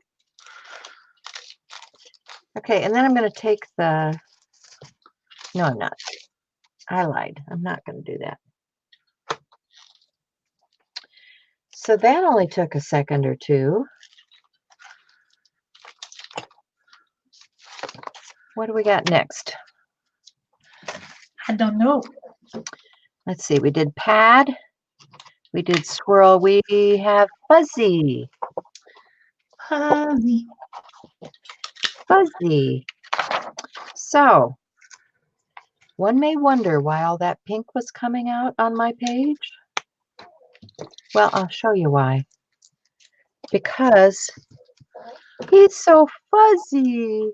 Okay, and then I'm going to take the, no, I'm not. I lied. I'm not going to do that. So that only took a second or two. What do we got next? I don't know. Let's see. We did pad. We did swirl. We have fuzzy. Fuzzy. Fuzzy. So one may wonder why all that pink was coming out on my page. Well, I'll show you why. Because he's so fuzzy.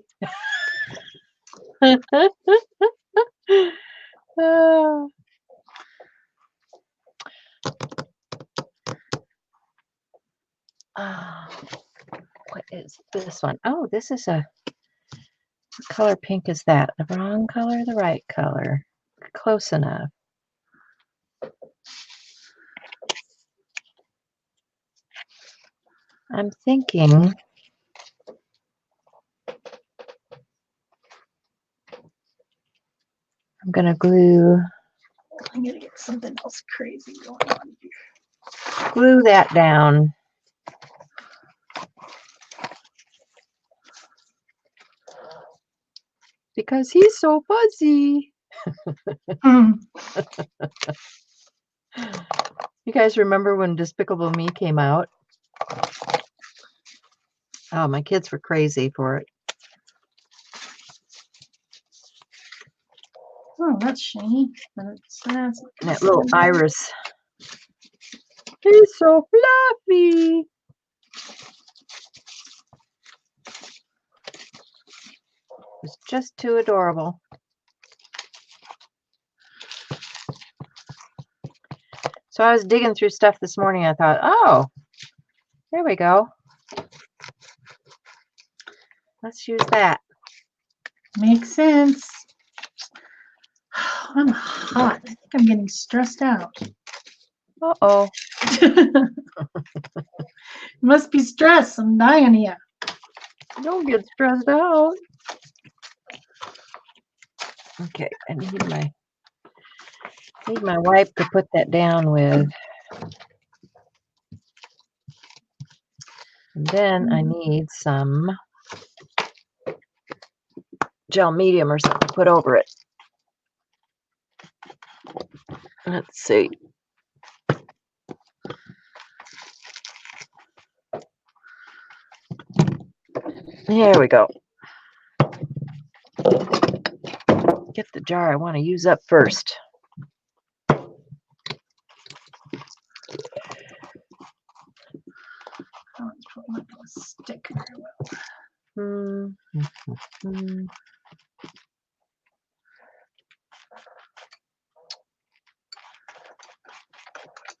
What is this one? Oh, this is a, what color pink is that? The wrong color, the right color? Close enough. I'm thinking I'm gonna glue I'm gonna get something else crazy going on here. glue that down. Because he's so fuzzy. You guys remember when Despicable Me came out? Oh, my kids were crazy for it. Oh, that's shiny. That's That little iris. He's so fluffy. It's just too adorable. So I was digging through stuff this morning. I thought, oh, there we go. Let's use that. makes sense. I'm hot. I think I'm getting stressed out. Uh-oh. Must be stress. I'm dying here. Don't get stressed out. Okay, I need my wipe to put that down with. And then I need some gel medium or something to put over it. Let's see. There we go. Get the jar I want to use up first. Oh, it's probably not going to stick very well.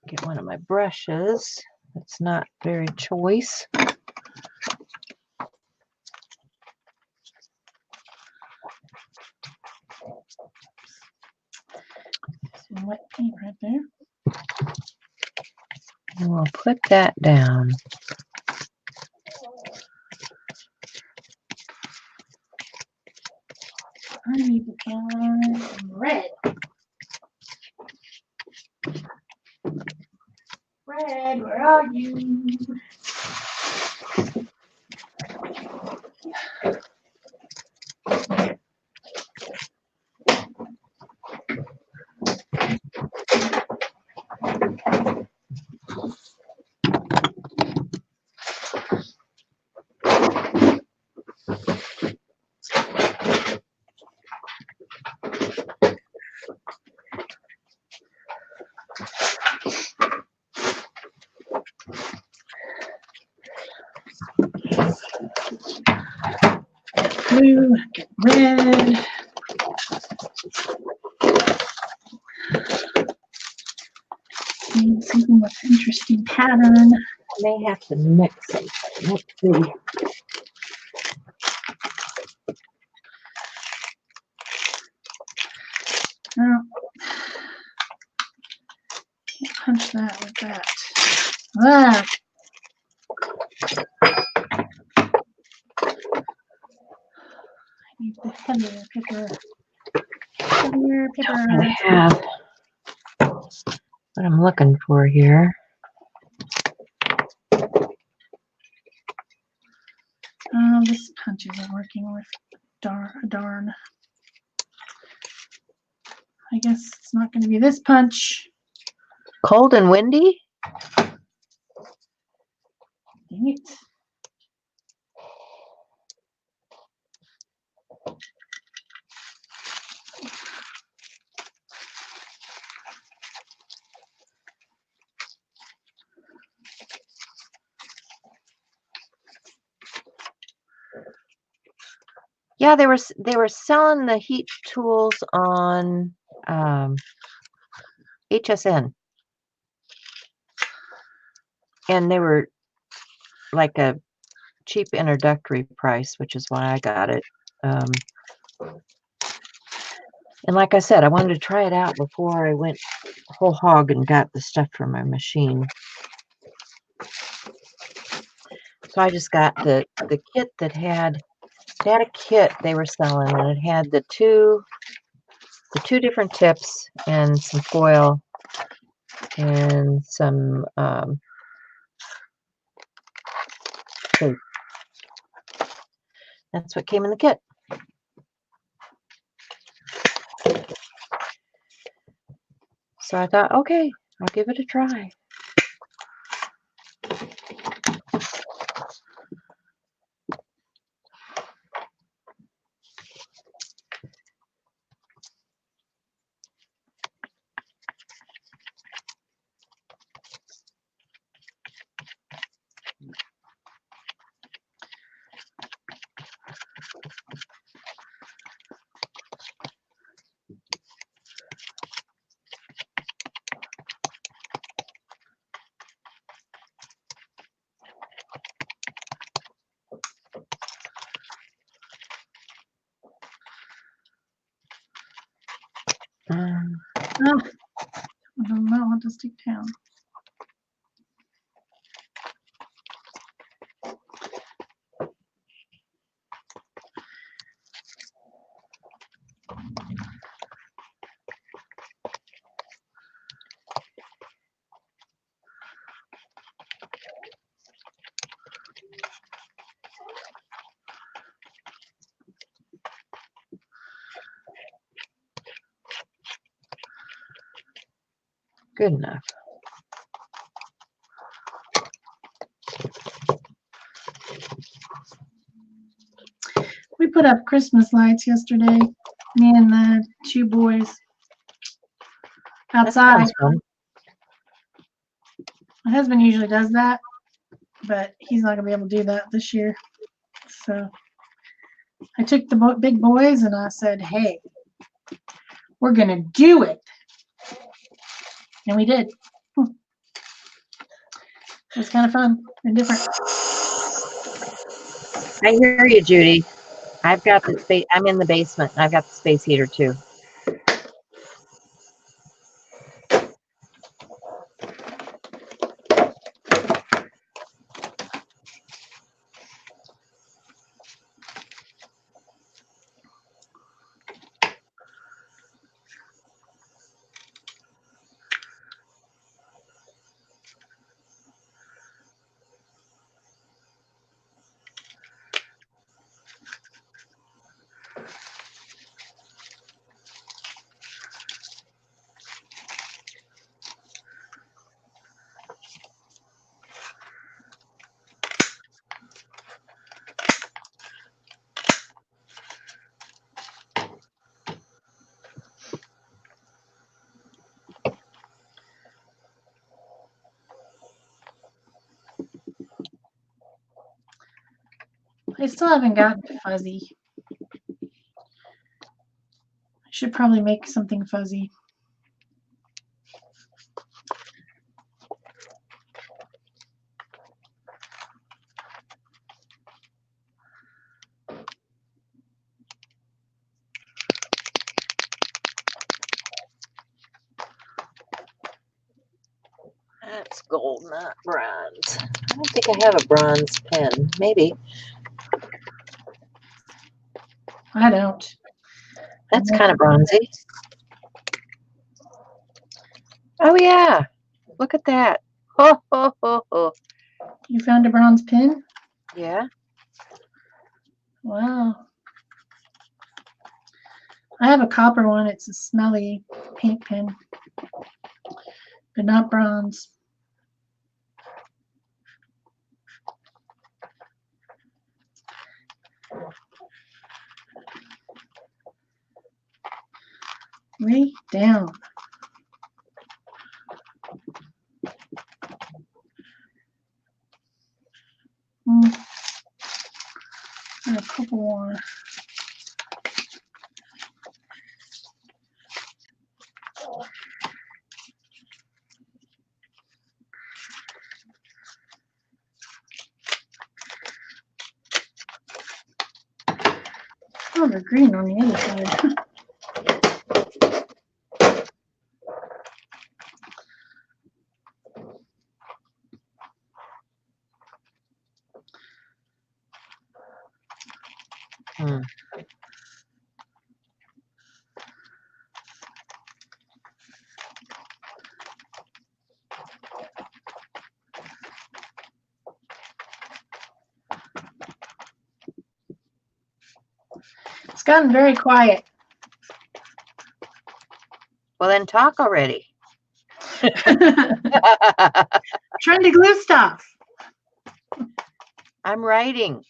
Get one of my brushes. It's not very choice. Some wet paint right there. And we'll put that down. I need to find some red. Red, where are you? Blue, red. Need something with interesting pattern. I may have to mix it. Let's see. No. Can't punch that with that. Ah. I need the heavier paper. Heavier paper. I have what I'm looking for here. Oh, this punch isn't working with darn. I guess it's not going to be this punch. Cold and windy? Dang it. Yeah, they were selling the heat tools on HSN, and they were like a cheap introductory price, which is why I got it. And like I said, I wanted to try it out before I went whole hog and got the stuff for my machine. So I just got the kit that had a kit they were selling, and it had the two different tips and some foil and some tape. That's what came in the kit. So I thought, okay, I'll give it a try. Oh, I don't know what to stick down. Good enough. We put up Christmas lights yesterday, me and the two boys That outside. sounds fun. My husband usually does that, but he's not going to be able to do that this year. So I took the big boys and I said, hey, we're going to do it. And we did. It was kind of fun and different. I hear you, Judy. I've got the space. I'm in the basement. I've got the space heater too. I still haven't gotten fuzzy. I should probably make something fuzzy. That's gold, not bronze. I don't think I have a bronze pen. Maybe. I don't. That's kind of bronzy. Oh, yeah. Look at that. Ho, ho, ho, ho. You found a bronze pin? Yeah. Wow. I have a copper one. It's a smelly paint pen, but not bronze. Way down. And a couple more. Oh, they're green on the other side. Hmm. It's gotten very quiet. Well, then talk already. Trying to glue stuff. I'm writing.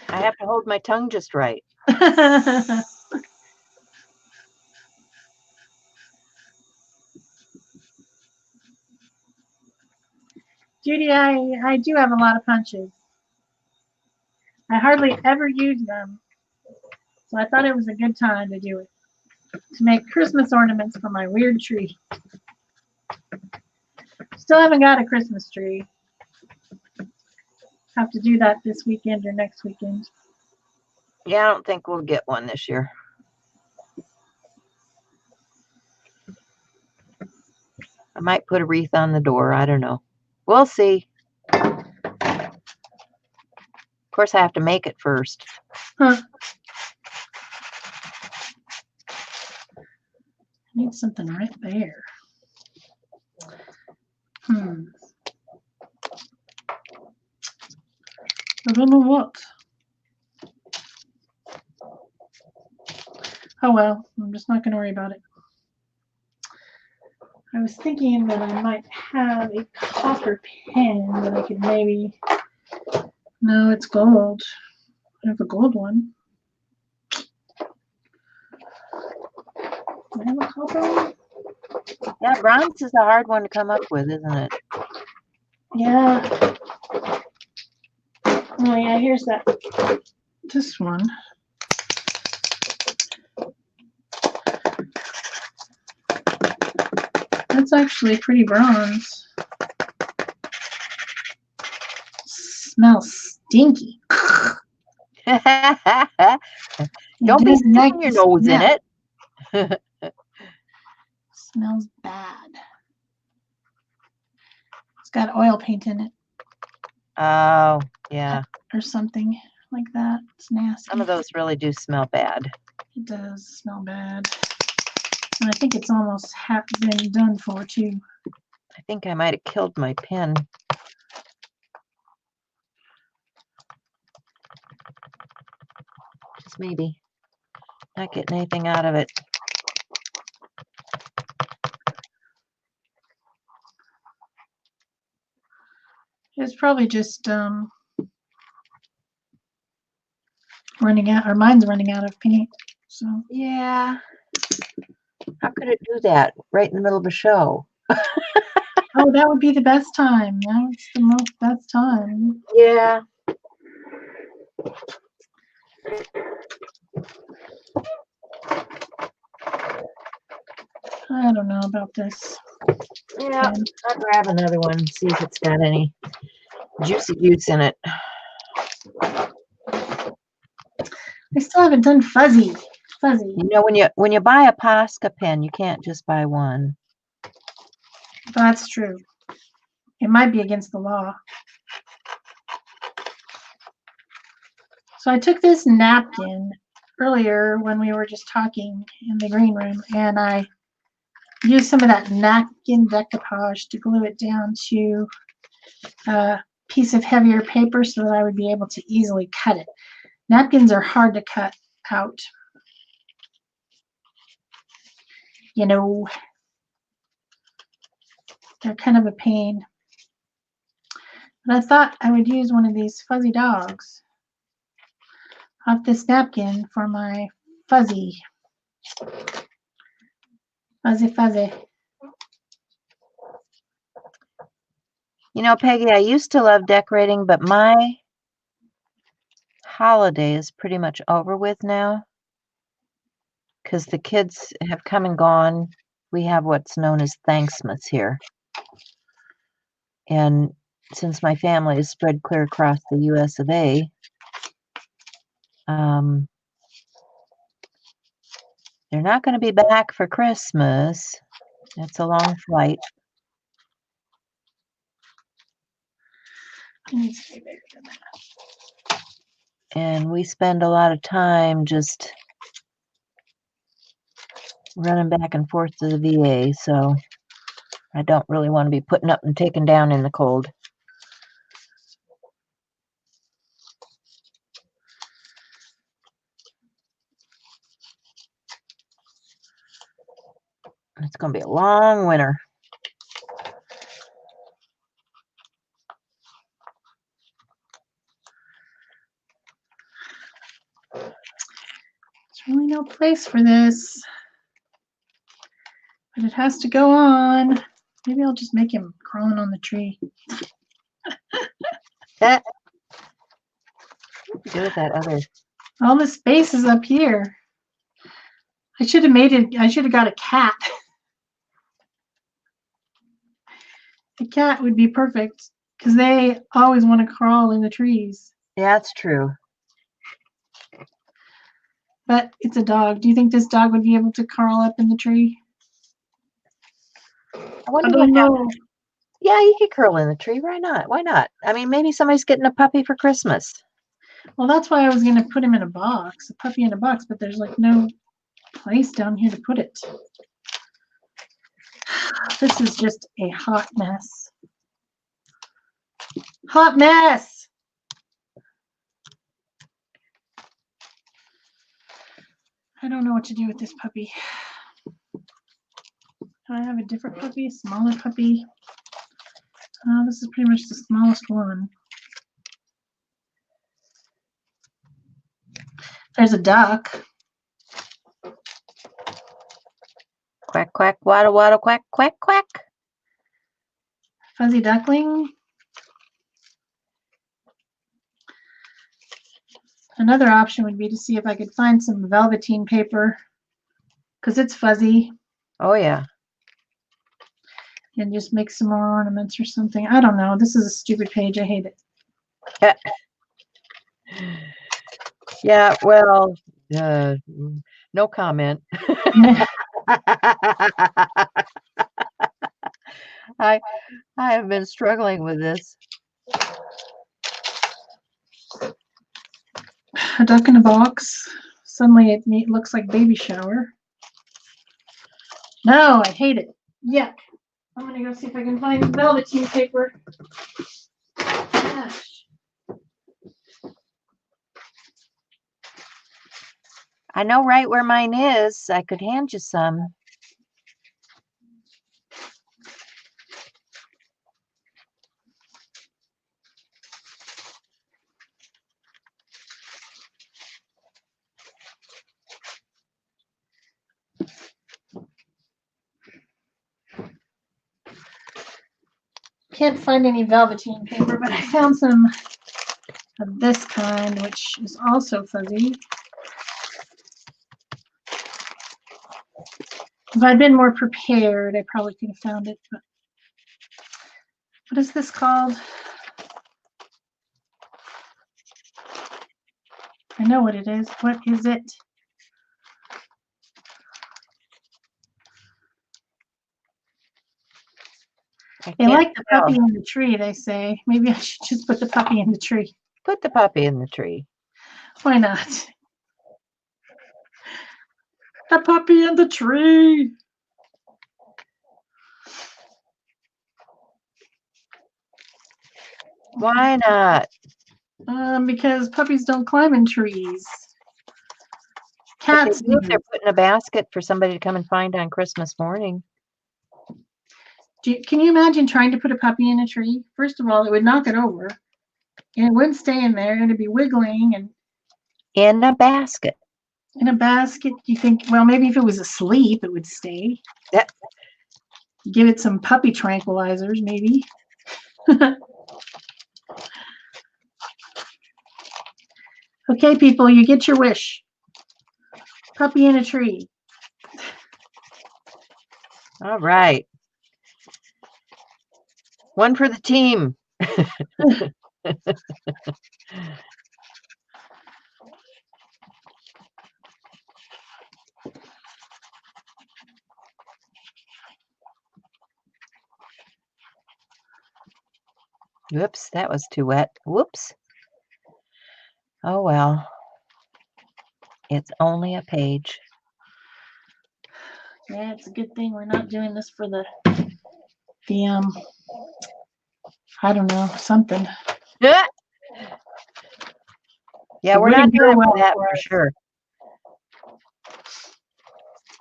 I have to hold my tongue just right. Judy, I do have a lot of punches. I hardly ever use them. So I thought it was a good time to do it. To make Christmas ornaments for my weird tree. Still haven't got a Christmas tree. Have to do that this weekend or next weekend. Yeah, I don't think we'll get one this year. I might put a wreath on the door. I don't know. We'll see. Of course, I have to make it first. Huh. I need something right there. I don't know what. Oh well, I'm just not going to worry about it. I was thinking that I might have a copper pen that I could maybe... No, it's gold. I have a gold one. Do I have a copper one? Yeah, bronze is a hard one to come up with, isn't it? Yeah. Oh yeah, here's that. This one. That's actually pretty bronze. Smells stinky. Don't be sticking your nose in it. Smells bad. It's got oil paint in it. Oh, yeah. Or something like that. It's nasty. Some of those really do smell bad. It does smell bad. And I think it's almost half been done for too. I think I might have killed my pen. Just maybe. Not getting anything out of it. It's probably just running out, or mine's running out of paint. So Yeah. How could it do that right in the middle of a show? oh, that would be the best time. That's the most best time. Yeah. I don't know about this. Yeah. I'll grab another one, see if it's got any juicy juice in it. I still haven't done fuzzy. Fuzzy. You know, when you buy a Posca pen, you can't just buy one. That's true. it might be against the law. So I took this napkin earlier when we were just talking in the green room, and I used some of that napkin decoupage to glue it down to a piece of heavier paper so that I would be able to easily cut it. Napkins are hard to cut out. You know, they're kind of a pain. But I thought I would use one of these fuzzy dogs off this napkin for my fuzzy. Fuzzy. You know, Peggy, I used to love decorating, but my holiday is pretty much over with now because the kids have come and gone. We have what's known as Thanksmas here. And since my family is spread clear across the US of A, they're not going to be back for Christmas. It's a long flight. It needs to be bigger than that. And we spend a lot of time just running back and forth to the VA, so I don't really want to be putting up and taken down in the cold. It's going to be a long winter. There's really no place for this, but it has to go on. Maybe I'll just make him crawling on the tree. What do you do with that other? All the space is up here. I should have got a cat. A cat would be perfect because they always want to crawl in the trees. Yeah, that's true. But it's a dog. Do you think this dog would be able to crawl up in the tree? I don't know. Yeah, you could curl in the tree. Why not? Why not? I mean, maybe somebody's getting a puppy for Christmas. Well, that's why I was going to put him in a box, a puppy in a box, but there's like no place down here to put it. This is just a hot mess. Hot mess! I don't know what to do with this puppy. Do I have a different puppy, a smaller puppy? This is pretty much the smallest one. There's a duck. Quack, quack, waddle, waddle, quack, quack, quack. Fuzzy duckling. Another option would be to see if I could find some velveteen paper because it's fuzzy. Oh, yeah. And just make some more ornaments or something. I don't know. This is a stupid page. I hate it. Yeah, well, no comment. I have been struggling with this. A duck in a box. Suddenly it looks like baby shower. No, I hate it. Yuck. I'm going to go see if I can find velveteen paper. Gosh. I know right where mine is. I could hand you some. Can't find any velveteen paper, but I found some of this kind, which is also fuzzy. If I'd been more prepared, I probably could have found it. But what is this called? I know what it is. What is it? I They can't like the tell. puppy in the tree, they say. Maybe I should just put the puppy in the tree. Put the puppy in the tree. Why not? The puppy in the tree. Why not? Because puppies don't climb in trees. But they Cats do if do. they're put in a basket for somebody to come and find on Christmas morning. Can you imagine trying to put a puppy in a tree? First of all, it would knock it over. And it wouldn't stay in there. And it'd be wiggling and In a basket. in a basket. You think, well, maybe if it was asleep, it would stay. Yeah. Give it some puppy tranquilizers, maybe. Okay, people, you get your wish. Puppy in a tree. All right. One for the team. Whoops, that was too wet. Whoops. Oh well. It's only a page. Yeah, it's a good thing we're not doing this for the I don't know, something. Yeah, we're not Wouldn't go doing well that for for us. sure.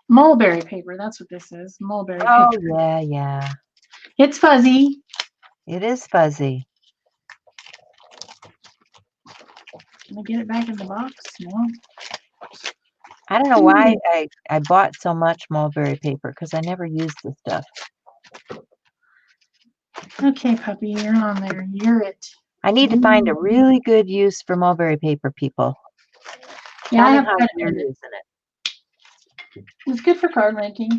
Mulberry paper, that's what this is. Mulberry Oh paper. yeah. It's fuzzy. It is fuzzy. Can I get it back in the box? No. I don't know why I bought so much mulberry paper because I never used the stuff. Okay, puppy, you're on there. You're it. I need to find a really good use for mulberry paper, people. Yeah, I Tell me have how quite a you're bit. using it. It's good for card making.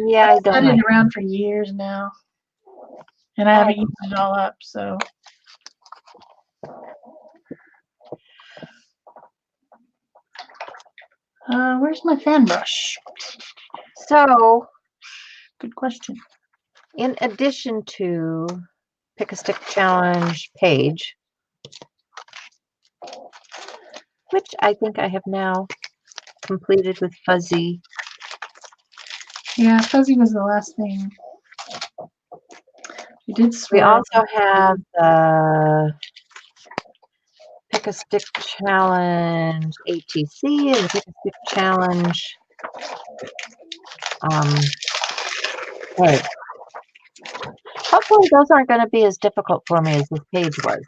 Yeah, I I've don't had like it around for years now. And I haven't used it all up, so. Where's my fan brush? So, Good question. in addition to Pick a Stick Challenge page, which I think I have now completed with Fuzzy. Yeah, fuzzy was the last thing. We did We swirl. also have the Pick a Stick Challenge ATC and the Pick a Stick Challenge. Right. Hopefully those aren't going to be as difficult for me as this page was.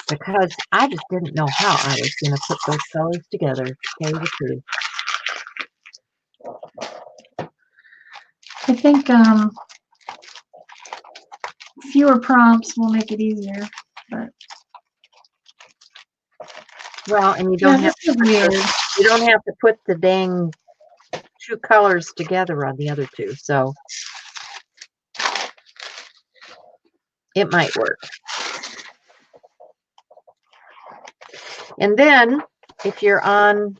Because I just didn't know how I was going to put those colors together, to tell you the truth. I think fewer prompts will make it easier. But Well, and you don't have this is weird. You don't have to put the dang two colors together on the other two, so it might work. And then, if you're on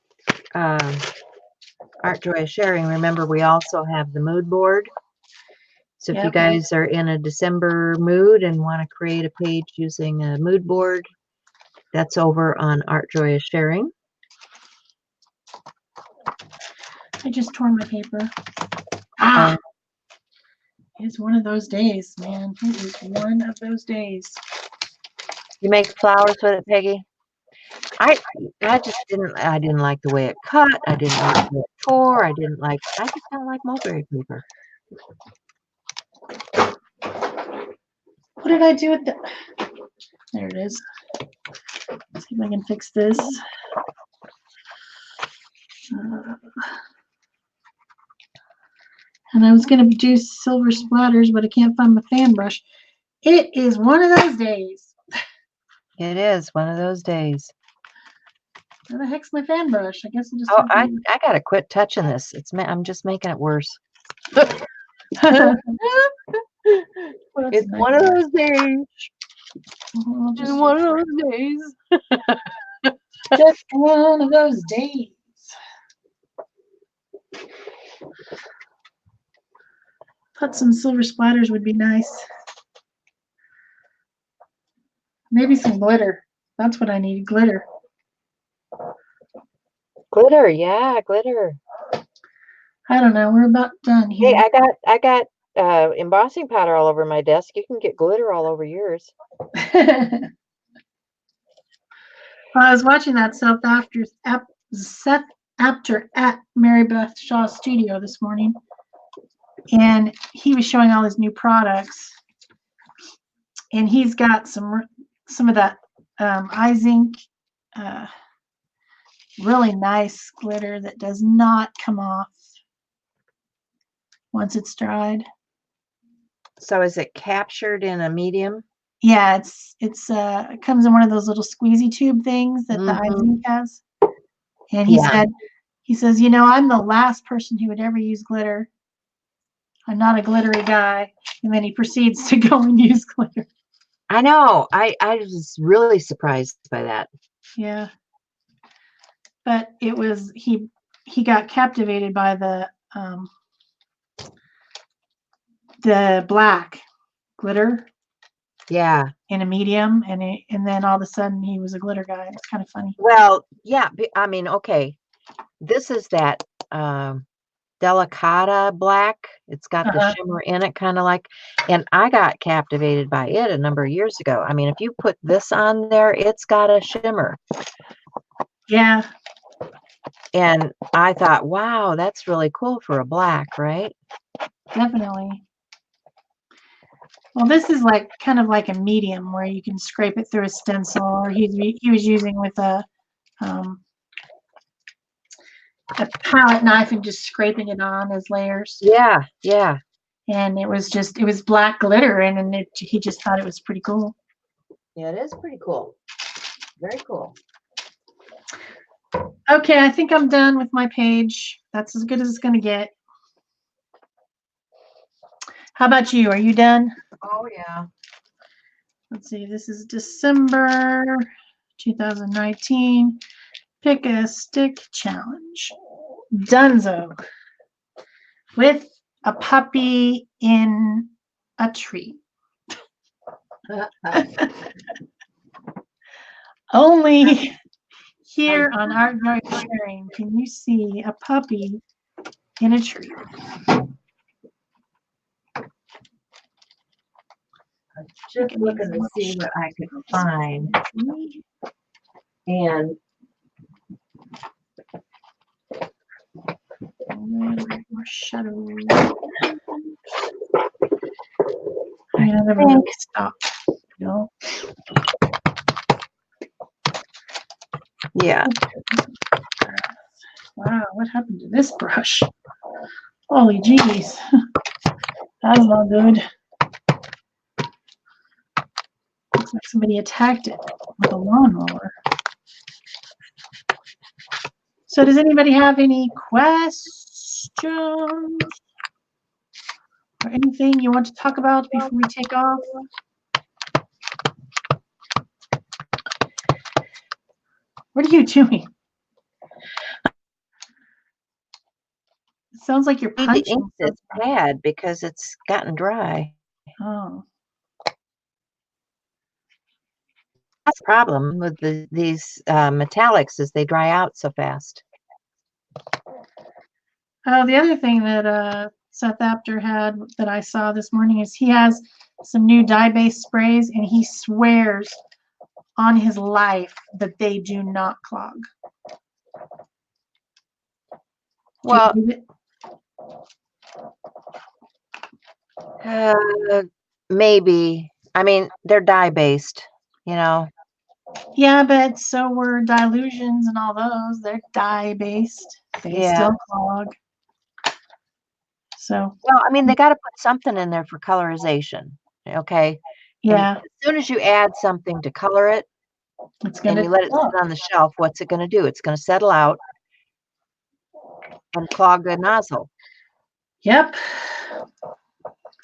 Art Joy Sharing, remember we also have the mood board. So if you guys are in a December mood and want to create a page using a mood board, that's over on Art Joy Sharing. I just tore my paper. Ah! It's one of those days, man. It is one of those days. You make flowers with it, Peggy? I just didn't like the way it cut. I didn't like the way it tore. I just don't like mulberry paper. What did I do with the... There it is. Let's see if I can fix this. And I was going to do silver splatters, but I can't find my fan brush. It is one of those days. It is one of those days. Where the heck's my fan brush? I guess I'll just. Oh, I gotta quit touching this. I'm just making it worse. It's one of those days. Just one of those days. Just one of those days. Thought some silver splatters would be nice. Maybe some glitter. That's what I need, glitter. Glitter, yeah, glitter. I don't know. We're about done Hey, here. I got embossing powder all over my desk. You can get glitter all over yours. Well, I was watching that Seth Apter at Mary Beth Shaw's studio this morning, and he was showing all his new products, and he's got some of that eye zinc, really nice glitter that does not come off once it's dried. So is it captured in a medium? Yeah, it comes in one of those little squeezy tube things that the eye Mhm. zinc has. And Yeah. he says, you know, I'm the last person who would ever use glitter. I'm not a glittery guy. And then he proceeds to go and use glitter. I know. I was really surprised by that. Yeah. But it was he got captivated by the black glitter. Yeah. In a medium, and then all of a sudden he was a glitter guy. It's kind of funny. Well, yeah, I mean, okay. This is that Delicata black. It's got the shimmer in it, kind of like, and I got captivated by it a number of years ago. I mean, if you put this on there, it's got a shimmer. Yeah. And I thought, wow, that's really cool for a black, right? Definitely. Well, this is like kind of like a medium where you can scrape it through a stencil, or he was using with a palette knife and just scraping it on as layers. Yeah, yeah. And it was black glitter, and he just thought it was pretty cool. Yeah, it is pretty cool. Very cool. Okay, I think I'm done with my page. That's as good as it's going to get. How about you? Are you done? Oh, yeah. Let's see. This is December 2019. Pick a stick challenge. Dunzo. With a puppy in a tree. Only here on Art Yard Sharing can you see a puppy in a tree. Just looking to see what I could find. And more shadows. I think stop. No. Yeah. Wow, what happened to this brush? Holy jeez. That's not good. Looks like somebody attacked it with a lawnmower. So does anybody have any questions or anything you want to talk about before we take off? What are you doing? It sounds like you're punching. The ink this pad because it's gotten dry. Oh. That's the problem with these metallics is they dry out so fast. The other thing that Seth Apter had that I saw this morning is he has some new dye-based sprays, and he swears on his life that they do not clog. Well, maybe. I mean, they're dye-based, you know. Yeah, but so were dilutions and all those. They're dye-based. They still clog. So. Well, I mean, they got to put something in there for colorization. Okay. Yeah. And as soon as you add something to color it, and you let it sit on the shelf, what's it going to do? It's going to settle out and clog the nozzle. Yep.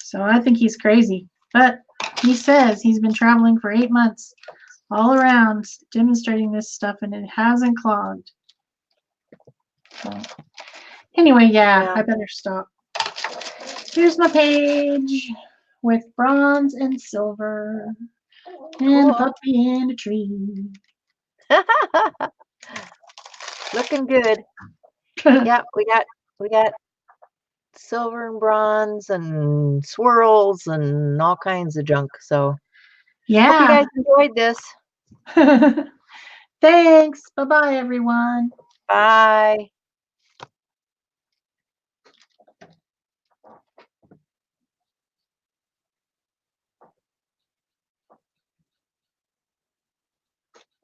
So I think he's crazy. But he says he's been traveling for 8 months all around demonstrating this stuff, and it hasn't clogged. So anyway, yeah, I better stop. Here's my page with bronze and silver and a Cool. puppy and a tree. Looking good. Yeah, we got silver and bronze and swirls and all kinds of junk. So hope you Yeah. guys enjoyed this. Thanks. Bye-bye, everyone. Bye.